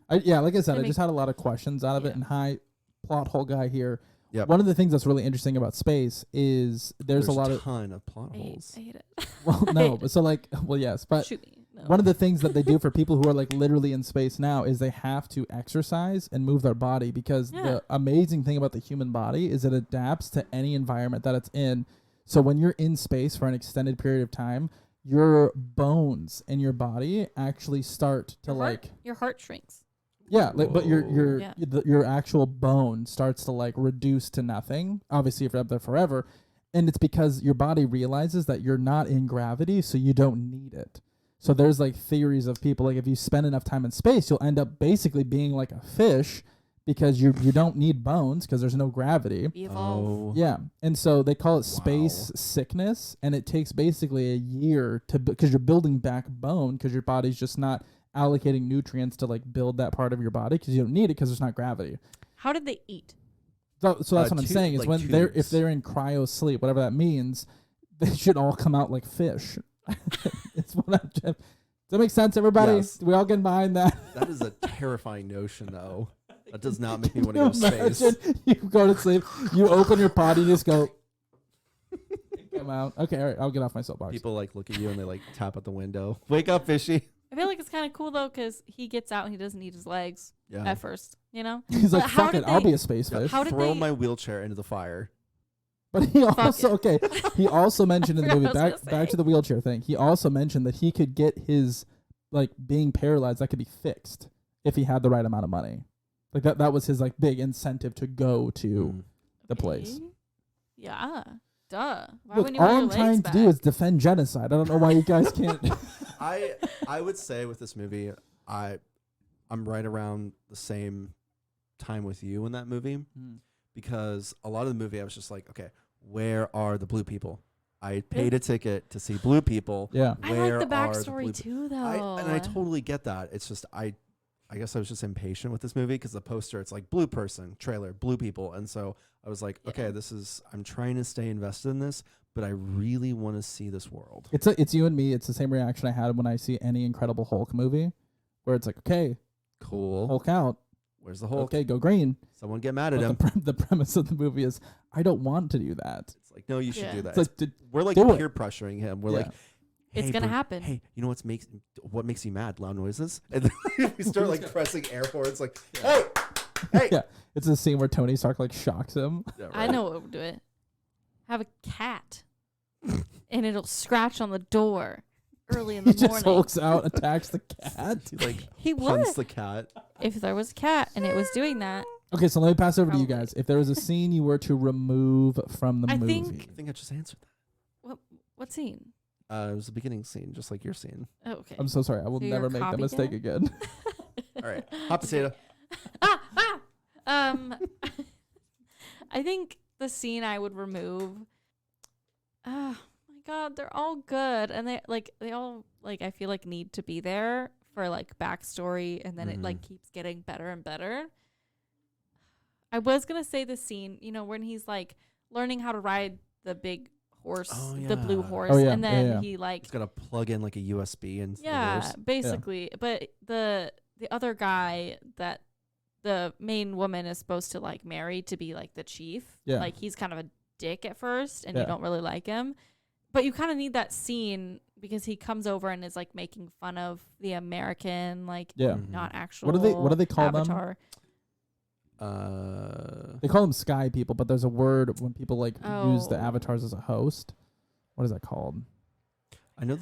Like I said, I just had a lot of questions out of it, and hi, plot hole guy here. Yep. One of the things that's really interesting about space is there's a lot of ton of plot holes. I hate it. Well, no, but so like, well, yes, but Shoot me. No. one of the things that they do for people who are like literally in space now is they have to exercise and move their body, because the amazing thing about the human body is it adapts to any environment that it's in. So when you're in space for an extended period of time, your bones in your body actually start to your heart shrinks. Yeah, like, but your Yeah. your actual bone starts to like reduce to nothing. Obviously, if you're up there forever, and it's because your body realizes that you're not in gravity, so you don't need it. So there's like theories of people like if you spend enough time in space, you'll end up basically being like a fish, because you don't need bones because there's no gravity. Evolve. Yeah, and so they call it space sickness, and it takes basically a year to because you're building back bone because your body's just not allocating nutrients to like build that part of your body because you don't need it because there's not gravity. How did they eat? So that's what I'm saying is when if they're in cryo sleep, whatever that means, they should all come out like fish. It's what I'm. Does that make sense, everybody? Yes. We all get behind that. That is a terrifying notion, though. That does not make me want to go to space. Imagine you go to sleep, you open your potty, you just go. Come out. Okay, all right, I'll get off my soapbox. People like look at you and they like tap at the window. Wake up, fishy. I feel like it's kind of cool though because he gets out and he doesn't need his legs at first. You know, He's like, But fuck it, I'll be a space fish. How did Throw they? my wheelchair into the fire. But he also he also mentioned in the forgot movie what I was back gonna to the wheelchair thing. He also mentioned that he could get his like being paralyzed that could be fixed if he had the right amount of money. Like that was his like big incentive to go to the place. Yeah, duh. Why Look, wouldn't you want all your I'm legs trying back? to do is defend genocide. I don't know why you guys can't. I would say with this movie, I'm right around the same time with you in that movie, because a lot of the movie I was just like, okay, where are the blue people? I paid a ticket to see blue people. Yeah. I like the backstory too, though. And I totally get that. It's just I guess I was just impatient with this movie because the poster, it's like blue person trailer, blue people, and so I was like, okay, I'm trying to stay invested in this, but I really want to see this world. It's you and me. It's the same reaction I had when I see any Incredible Hulk movie, where it's like, okay, cool, Hulk out. Where's the Hulk? Okay, go green. Someone get mad at him. The premise of the movie is, I don't want to do that. It's like, no, you should do that. It's like, we're like do peer pressuring him. We're like, hey, it's gonna happen. Hey, you know what makes you mad? Loud noises. And then we start like pressing air horns. Like, hey. Yeah, it's a scene where Tony Stark like shocks him. Yeah, right. I know what would do it. Have a cat, and it'll scratch on the door early in the He morning. just hulks out, attacks the cat. He punts would. the cat. If there was a cat and it was doing that. Okay, so let me pass over to you guys. If there was a scene you were to remove from the movie, I think I just answered that. What scene? It was the beginning scene, just like your scene. Oh, okay. I'm so sorry. I will So you're never a make that mistake copycat? again. All right, hot potato. I think the scene I would remove. Oh my god, they're all good, and they all I feel like need to be there for like backstory, and then it like keeps getting better and better. I was gonna say the scene, when he's like learning how to ride the big horse, the blue horse, and then he like he's got to plug in like a USB and basically. But the other guy that the main woman is supposed to like marry to be like the chief, like he's kind of a dick at first, and you don't really like him, but you kind of need that scene because he comes over and is like making fun of the American, like not actual. What do they call Avatar. They call them sky people, but there's a word when people like use the avatars as a host. What is that called? I know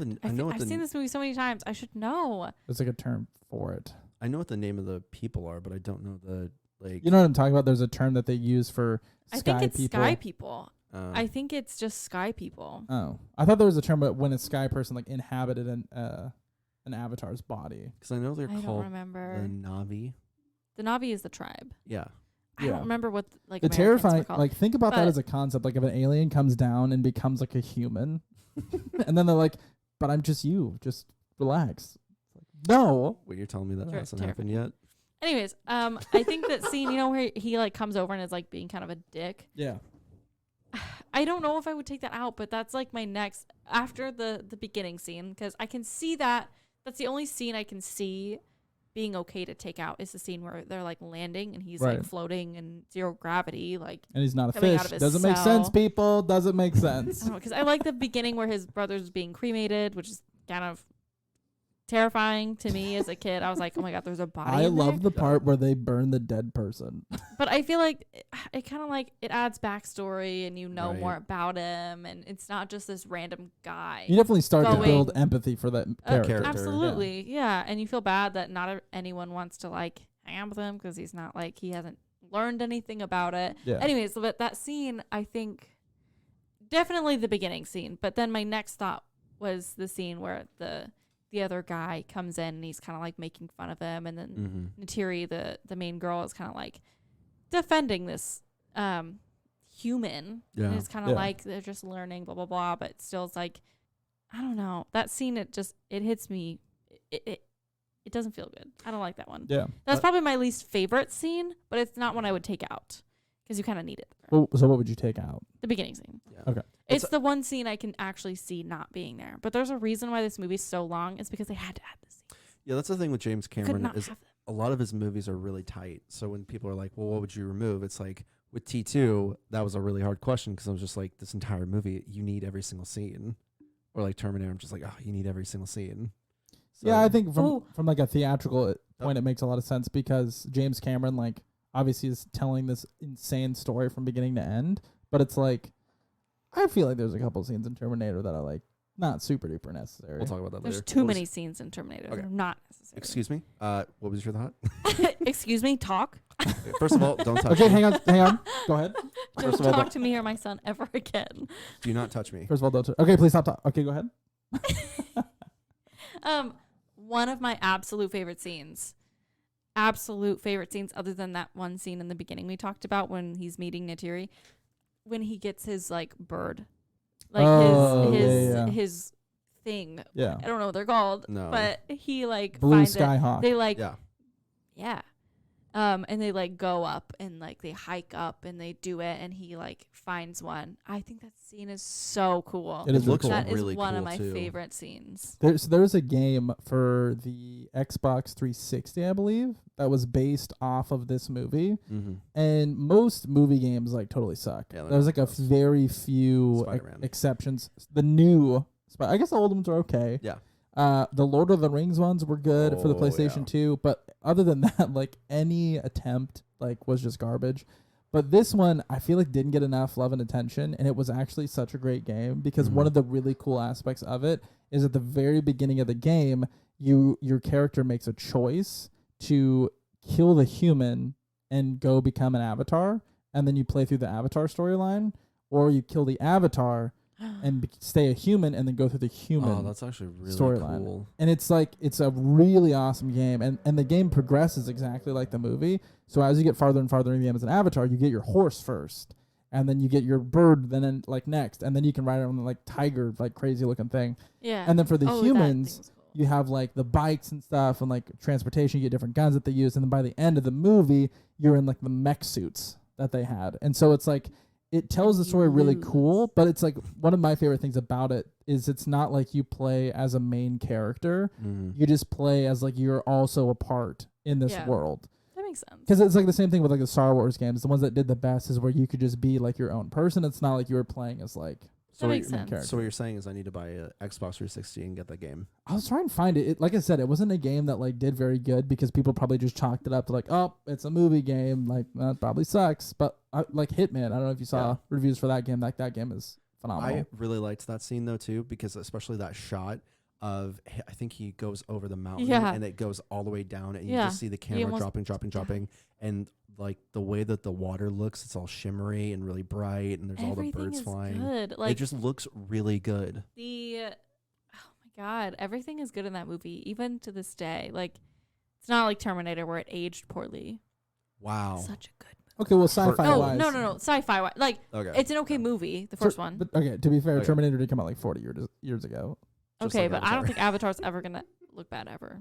I've seen this movie so many times. I should know. There's like a term for it. I know what the name of the people are, but I don't know the like. You know what I'm talking about? There's a term that they use for sky people. I think it's sky people. I think it's just sky people. Oh, I thought there was a term, but when a sky person like inhabited an avatar's body. Because I know they're I called don't remember. the Navi. The Navi is the tribe. Yeah. I don't remember what the Americans terrifying. were called. Like think about that as a concept. Like if an alien comes down and becomes like a human, and then they're like, "But I'm just you. Just relax." No. Wait, you're telling me that Sure, hasn't happened yet? Anyways, I think that scene, where he like comes over and is like being kind of a dick. Yeah. I don't know if I would take that out, but that's like my next after the beginning scene, because I can see that that's the only scene I can see being okay to take out is the scene where they're like landing and he's like floating in zero gravity, like, and he's not a coming fish. out of his Doesn't make cell. sense, people. Doesn't make sense. I don't know, because I like the beginning where his brother's being cremated, which is kind of terrifying to me as a kid. I was like, oh my god, there's a body. I in love there. the part where they burn the dead person. But I feel like it kind of like it adds backstory and Right. more about him, and it's not just this random guy. You definitely start to going- build empathy for that character. Absolutely, yeah. And you feel bad that not anyone wants to like hang out with him because he's not like he hasn't learned anything about it. Yeah. Anyways, but that scene, I think, definitely the beginning scene. But then my next thought was the scene where the other guy comes in and he's kind of like making fun of him, and then Natiri, the main girl, is kind of like defending this human. Yeah. And it's kind of like they're just learning, blah blah blah, but still it's like, I don't know, that scene, it hits me. It doesn't feel good. I don't like that one. Yeah. That's probably my least favorite scene, but it's not one I would take out because you kind of need it there. Well, so what would you take out? The beginning scene. Yeah. Okay. It's the one scene I can actually see not being there. But there's a reason why this movie's so long. It's because they had to add this scene. Yeah, that's the thing with James Cameron not is have them. a lot of his movies are really tight. So when people are like, well, what would you remove? It's like with T2, that was a really hard question because I was just like, this entire movie, you need every single scene. Or like Terminator, I'm just like, oh, you need every single scene. So, Yeah, I think from like a theatrical point, it makes a lot of sense because James Cameron, like, obviously is telling this insane story from beginning to end. But it's like, I feel like there's a couple scenes in Terminator that are like not super duper necessary. We'll talk about that later. There's too many scenes in Terminator. Okay. They're not necessary. Excuse me? What was your thought? Excuse me, talk. First of all, don't touch Okay, me. hang on. Go ahead. Don't First of all, talk to me or my son ever again. do not touch me. First of all, don't. Okay, please stop talking. Okay, go ahead. One of my absolute favorite scenes, other than that one scene in the beginning we talked about when he's meeting Neytiri, when he gets his like bird, like his thing. Yeah. I don't know what they're called, No. but he like Blue finds Skyhawk. it. They like, Yeah. and they like go up and like they hike up and they do it, and he like finds one. I think that scene is so cool. It is looks That is really one cool of my too. favorite scenes. There's a game for the Xbox 360, I believe, that was based off of this movie. Mm-hmm. And most movie games like totally suck. Yeah, There's like a very few Spider-Man. exceptions. The new, I guess the old ones are okay. Yeah. The Lord of the Rings ones were good for the Oh, PlayStation yeah. 2, but other than that, like any attempt like was just garbage. But this one I feel like didn't get enough love and attention, and it was actually such a great game because one of the really cool aspects of it is at the very beginning of the game, your character makes a choice to kill the human and go become an avatar, and then you play through the avatar storyline, or you kill the avatar and stay a human and then go through the human Oh, that's actually really storyline. cool. And it's like it's a really awesome game, and the game progresses exactly like the movie. So as you get farther and farther in the game as an avatar, you get your horse first, and then you get your bird then like next, and then you can ride on the like tiger like crazy looking thing. Yeah. And then for the Oh, that humans, thing was cool. you have like the bikes and stuff and like transportation. You get different guns that they use, and then by the end of the movie, you're in like the mech suits that they had, and so it's like. It tells the story really cool, but it's like one of my favorite things about it is it's not like you play as a main character. You just play as like you're also a part in this world. That makes sense. Because it's like the same thing with like the Star Wars games. The ones that did the best is where you could just be like your own person. It's not like you were playing as like That makes main sense. character. So what you're saying is I need to buy a Xbox 360 and get that game. I was trying to find it. Like I said, it wasn't a game that like did very good because people probably just chalked it up to like, oh, it's a movie game. Like that probably sucks. But like Hitman, I don't know if you saw reviews for that game. Like that game is phenomenal. I really liked that scene though too, because especially that shot of I think he goes over the mountain and it goes all the way down, and you just see the camera dropping, and like the way that the water looks, it's all shimmery and really bright, and there's all the birds flying. Good. Like it just looks really good. oh my god, everything is good in that movie, even to this day. Like it's not like Terminator where it aged poorly. Wow. Such a good movie. Okay, well, sci-fi wise. No. Sci-fi wise. Like it's an okay movie, the first one. But okay, to be fair, Terminator did come out like 40 years ago. Okay, but I don't think Avatar's ever gonna look bad ever.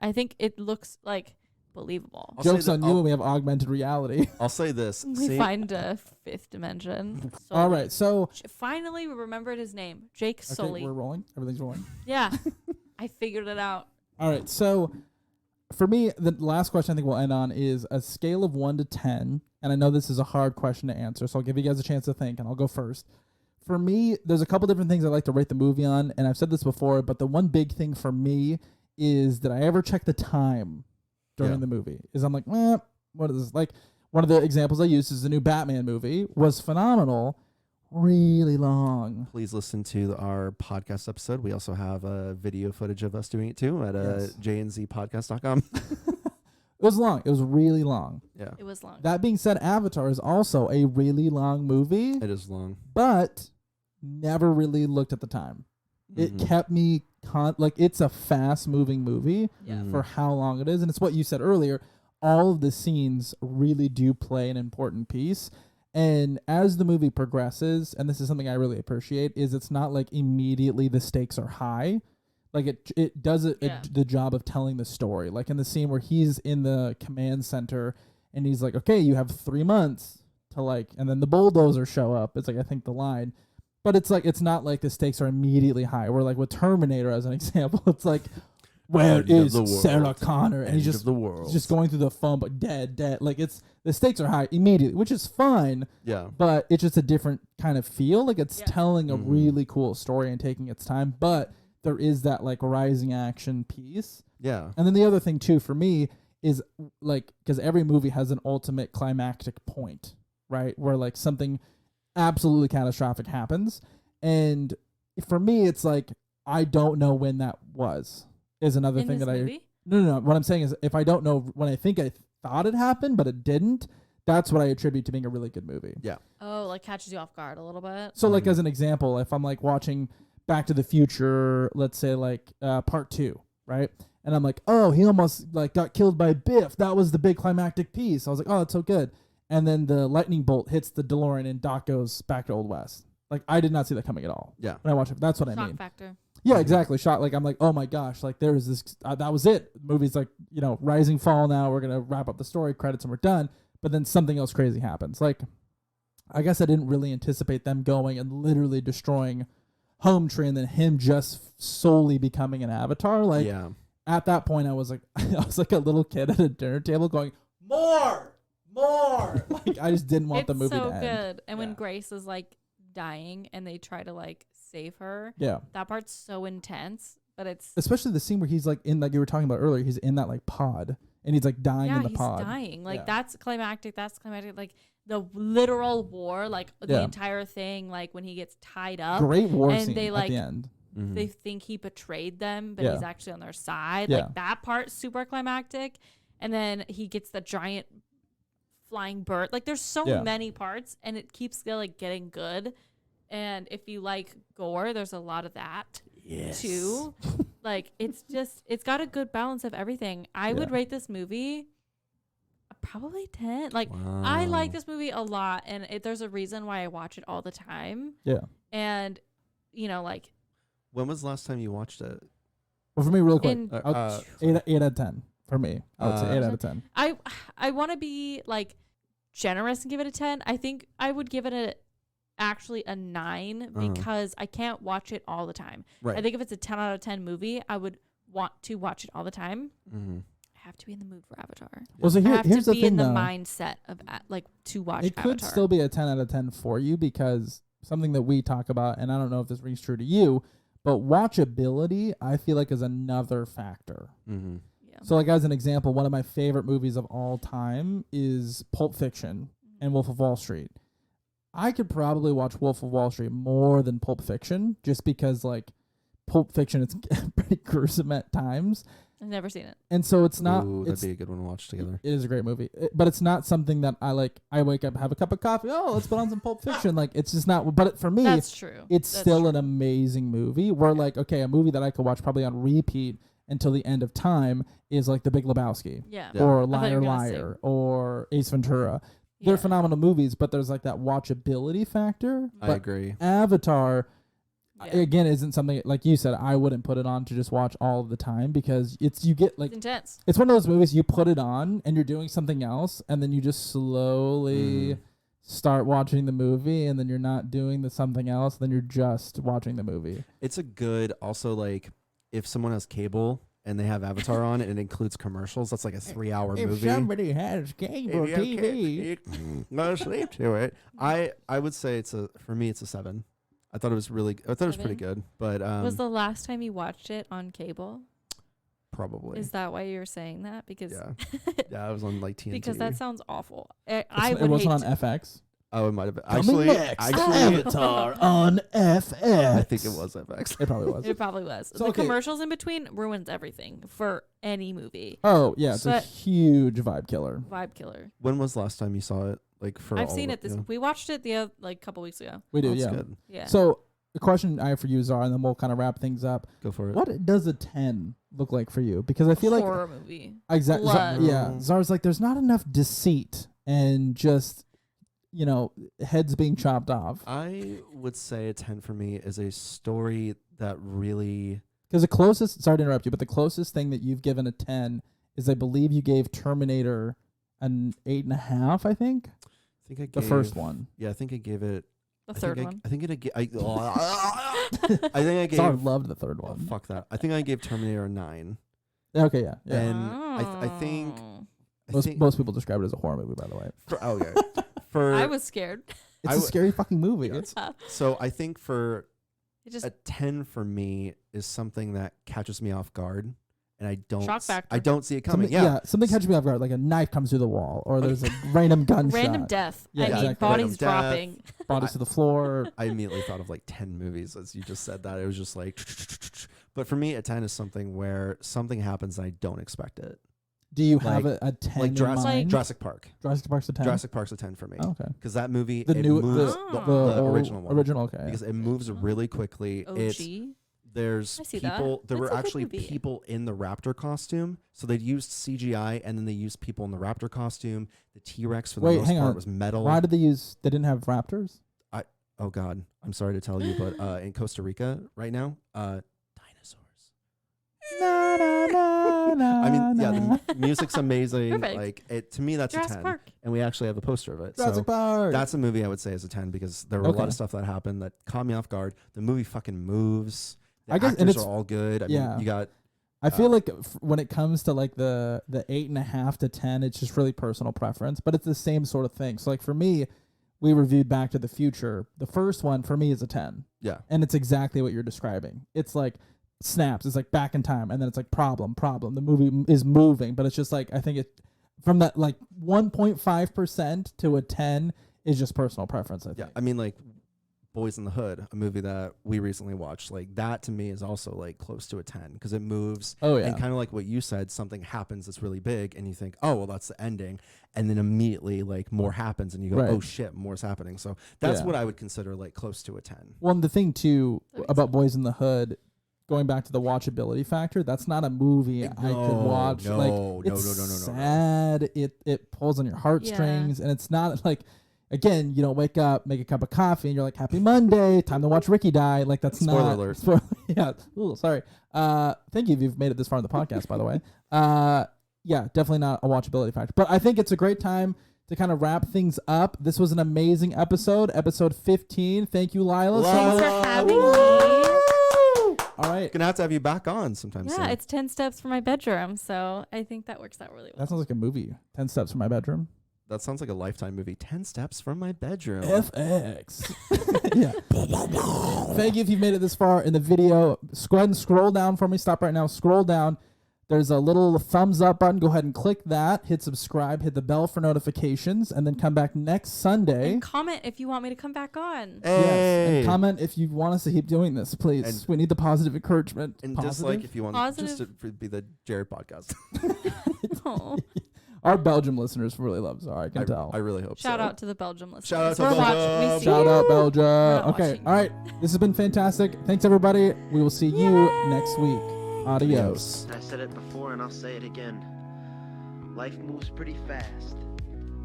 I think it looks like believable. Jokes on you when we have augmented reality. I'll say this. We find a fifth dimension. All right, so finally we remembered his name, Jake Sully. Okay, we're rolling. Everything's rolling. Yeah, I figured it out. All right, so for me, the last question I think we'll end on is a scale of 1 to 10, and I know this is a hard question to answer, so I'll give you guys a chance to think, and I'll go first. For me, there's a couple different things I like to rate the movie on, and I've said this before, but the one big thing for me is that I ever check the time during the movie. Is I'm like, what is this? Like, one of the examples I used is the new Batman movie was phenomenal, really long. Please listen to our podcast episode. We also have video footage of us doing it too at jnzpodcast.com. It was long. It was really long. Yeah. It was long. That being said, Avatar is also a really long movie. It is long. But never really looked at the time. It kept me like it's a fast moving movie for how long it is. And it's what you said earlier. All of the scenes really do play an important piece. And as the movie progresses, and this is something I really appreciate, is it's not like immediately the stakes are high. Like it does the job of telling the story. Like in the scene where he's in the command center and he's like, okay, you have 3 months to like, and then the bulldozers show up. It's like, I think the line, but it's like, it's not like the stakes are immediately high. Where like with Terminator as an example, it's like, where is Sarah Connor? And he's just going through the phone, but dead. Like the stakes are high immediately, which is fine. Yeah. But it's just a different kind of feel. Like it's telling a really cool story and taking its time, but there is that like rising action piece. Yeah. And then the other thing too for me is like, because every movie has an ultimate climactic point, right? Where like something absolutely catastrophic happens. And for me, it's like, I don't know when that was, is another thing that movie? No. What I'm saying is if I don't know when I think I thought it happened, but it didn't, that's what I attribute to being a really good movie. Yeah. Oh, like catches you off guard a little bit. So like as an example, if I'm like watching Back to the Future, let's say like part 2, right? And I'm like, oh, he almost like got killed by Biff. That was the big climactic piece. I was like, oh, that's so good. And then the lightning bolt hits the DeLorean and Doc goes back to Old West. Like, I did not see that coming at all. Yeah. When I watched it, that's what I Shock mean. factor. Yeah, exactly. Shot like I'm like, oh my gosh, like there was this. That was it. The movie's like, rising fall. Now we're gonna wrap up the story, credits, and we're done. But then something else crazy happens. Like, I guess I didn't really anticipate them going and literally destroying Home Tree and then him just solely becoming an avatar. Like, at that point, I was like a little kid at a dinner table going, more. Like, I just didn't want the movie to end. It's so good. And when Grace is like dying and they try to like save her, that part's so intense. But it's especially the scene where he's like in, like you were talking about earlier, he's in that like pod and he's like dying in the pod. Yeah, he's dying. Like that's climactic. Like the literal war, like the entire thing, like when he gets tied up. Great war and scene they like at the end. they think he betrayed them, but he's actually on their side. Yeah. Like that part super climactic. And then he gets the giant flying bird. Like there's so many parts and it keeps like getting good. And if you like gore, there's a lot of that too. Like it's got a good balance of everything. I would rate this movie probably 10. Like I like this movie a lot, and there's a reason why I watch it all the time. Yeah. And like when was the last time you watched it? Well, for me, real quick, In- 8 out of 10 for me. I would say 8 out of 10. I want to be like generous and give it a 10. I think I would give it actually a 9 because I can't watch it all the time. Right. I think if it's a 10 out of 10 movie, I would want to watch it all the time. Mm-hmm. I have to be in the mood for Avatar. Well, so I have here's to the be thing, in the though. mindset of like to watch It Avatar. could still be a 10 out of 10 for you because something that we talk about, and I don't know if this rings true to you, but watchability, I feel like, is another factor. Mm-hmm. Yeah. So, like, as an example, one of my favorite movies of all time is Pulp Fiction and Wolf of Wall Street. I could probably watch Wolf of Wall Street more than Pulp Fiction just because, like, Pulp Fiction, it's pretty gruesome at times. I've never seen it. And so it's not... Ooh, that'd be a good one to watch together. It is a great movie. But it's not something that I like. I wake up, have a cup of coffee. Oh, let's put on some Pulp Fiction. Like, it's just not... But for me, That's true. It's That's still true. an amazing movie. Where, like, okay, a movie that I could watch probably on repeat until the end of time is, like, The Big Lebowski. Yeah. Or I thought you Liar were gonna say- Liar. Or Ace Ventura. They're phenomenal movies, but there's, like, that watchability factor. I But agree. Avatar... Again, isn't something like you said. I wouldn't put it on to just watch all of the time because you get like It's intense. It's one of those movies you put it on and you're doing something else, and then you just slowly start watching the movie, and then you're not doing the something else. Then you're just watching the movie. It's a good also like if someone has cable and they have Avatar on and it includes commercials. That's like a 3-hour movie. somebody has cable TV, go sleep to it. I would say for me it's a 7. I thought it was pretty good, but was the last time you watched it on cable? Probably. Is that why you were saying that? Because yeah, I was on like TNT. because that sounds awful. It wasn't on FX. Oh, it might have been. Coming next, Avatar on FX. I think it was FX. It probably was. It probably was. So, the okay. commercials in between ruins everything for any movie. Oh yeah, it's a But- huge vibe killer. Vibe killer. When was the last time you saw it? Like for I've all seen of it. This yeah. we watched it the like couple weeks ago. We do, That's yeah. good. Yeah. So the question I have for you, Zar, and then we'll kind of wrap things up. Go for it. What does a 10 look like for you? Because I feel like horror movie. Exactly. Blood. Yeah. Zar's like, there's not enough deceit and just, heads being chopped off. I would say a 10 for me is a story that really... Because the closest, sorry to interrupt you, but the closest thing that you've given a 10 is I believe you gave Terminator an 8.5, I think. I think I gave... The first one. Yeah, I think I gave it... The third one. I think it... I think I gave... Zar loved the third Oh, one. fuck that. I think I gave Terminator a 9. Okay, yeah. And I think... Most people describe it as a horror movie, by the way. Okay. I was scared. It's a scary fucking movie. So I think for It just a 10 for me is something that catches me off guard, and I don't Shock factor. I don't see it coming. Something catches me off guard, like a knife comes through the wall, or there's a random gunshot. random death. Yeah, I mean, exactly. bodies Random death. dropping. Bodies to the floor. I immediately thought of like 10 movies as you just said that. It was just like, but for me, a 10 is something where something happens and I don't expect it. Do you have a 10 like in Jurassic, mind? Jurassic Park? Jurassic Park's a 10. Jurassic Park's a 10 for me. Oh, okay. Because that movie, The it new, moves the original one. Original, okay. Because it moves really quickly. OG? There's I see people. that. There That's were a good actually movie. people in the raptor costume. So they used CGI and then they used people in the raptor costume. The T-Rex for the most hang part on. was metal. Why did they didn't have raptors? Oh God, I'm sorry to tell you, but in Costa Rica right now, dinosaurs. Na, na, na, na, I mean, yeah, na. the music's amazing. Perfect. Like it to me, that's Jurassic a 10. Park. And we actually have a poster of it. Jurassic so Park. that's a movie I would say is a 10 because there were a lot Okay. of stuff that happened that caught me off guard. The movie fucking moves. The I guess- and actors it's- are all good. I yeah. mean, you got. I feel like when it comes to like the 8.5 to 10, it's just really personal preference, but it's the same sort of thing. So like for me, we reviewed Back to the Future. The first one for me is a 10. Yeah. And it's exactly what you're describing. It's like snaps. It's like back in time. And then it's like problem. The movie is moving, but it's just like, I think it from that like 1.5% to a 10 is just personal preference. I think. Yeah. I mean, like Boys in the Hood, a movie that we recently watched, like that to me is also like close to a 10 because it moves. Oh, yeah. And kind of like what you said, something happens that's really big and you think, oh, well, that's the ending. And then immediately like more happens and you go, Right. oh shit, more's happening. So that's Yeah. what I would consider like close to a 10. Well, and the thing too about Boys in the Hood, going back to the watchability factor, that's not a movie I could watch. no, like no, it's no, no, no, no. sad. It pulls on your heartstrings, and it's not like. Again, you don't wake up, make a cup of coffee, and you're like, "Happy Monday, time to watch Ricky die." Like that's Spoiler not. alert. Yeah. Ooh, sorry. Thank you if you've made it this far in the podcast, by the way. Yeah, definitely not a watchability factor, but I think it's a great time to kind of wrap things up. This was an amazing episode 15. Thank you, Lyla. Thanks for having me. All right. Gonna have to have you back on sometime soon. Yeah, it's 10 steps from my bedroom, so I think that works out really well. That sounds like a movie. 10 Steps from My Bedroom. That sounds like a Lifetime movie. 10 Steps from My Bedroom. FX. Yeah. Thank you if you've made it this far in the video. Go ahead and scroll down for me. Stop right now. Scroll down. There's a little thumbs up button. Go ahead and click that. Hit subscribe. Hit the bell for notifications. And then come back next Sunday. And comment if you want me to come back on. Yes. And comment if you want us to keep doing this, please. And we need the positive encouragement. And positive? dislike if you want Positive. just to be the Jared podcast. Oh. Our Belgium listeners really love Zar, I can tell. I really hope Shout so. out to the Belgium listeners. Shout out to We're Belgium. we see Shout you. out Belgium. We're not Okay. watching. All right. This has been fantastic. Thanks, everybody. We will see you next week. Adios. I said it before and I'll say it again. Life moves pretty fast.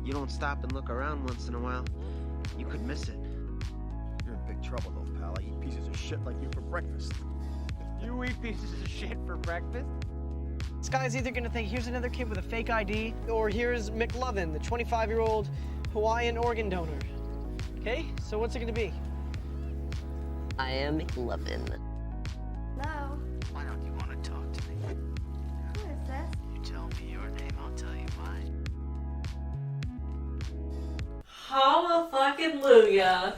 You don't stop and look around once in a while, you could miss it. You're in big trouble, though, pal. I eat pieces of shit like you for breakfast. You eat pieces of shit for breakfast? This guy's either gonna think here's another kid with a fake ID, or here's McLovin, the 25-year-old Hawaiian organ donor. Okay, so what's it gonna be? I am Lovin. Hello? Why don't you want to talk to me? Who is this? You tell me your name, I'll tell you mine. Hallelujah.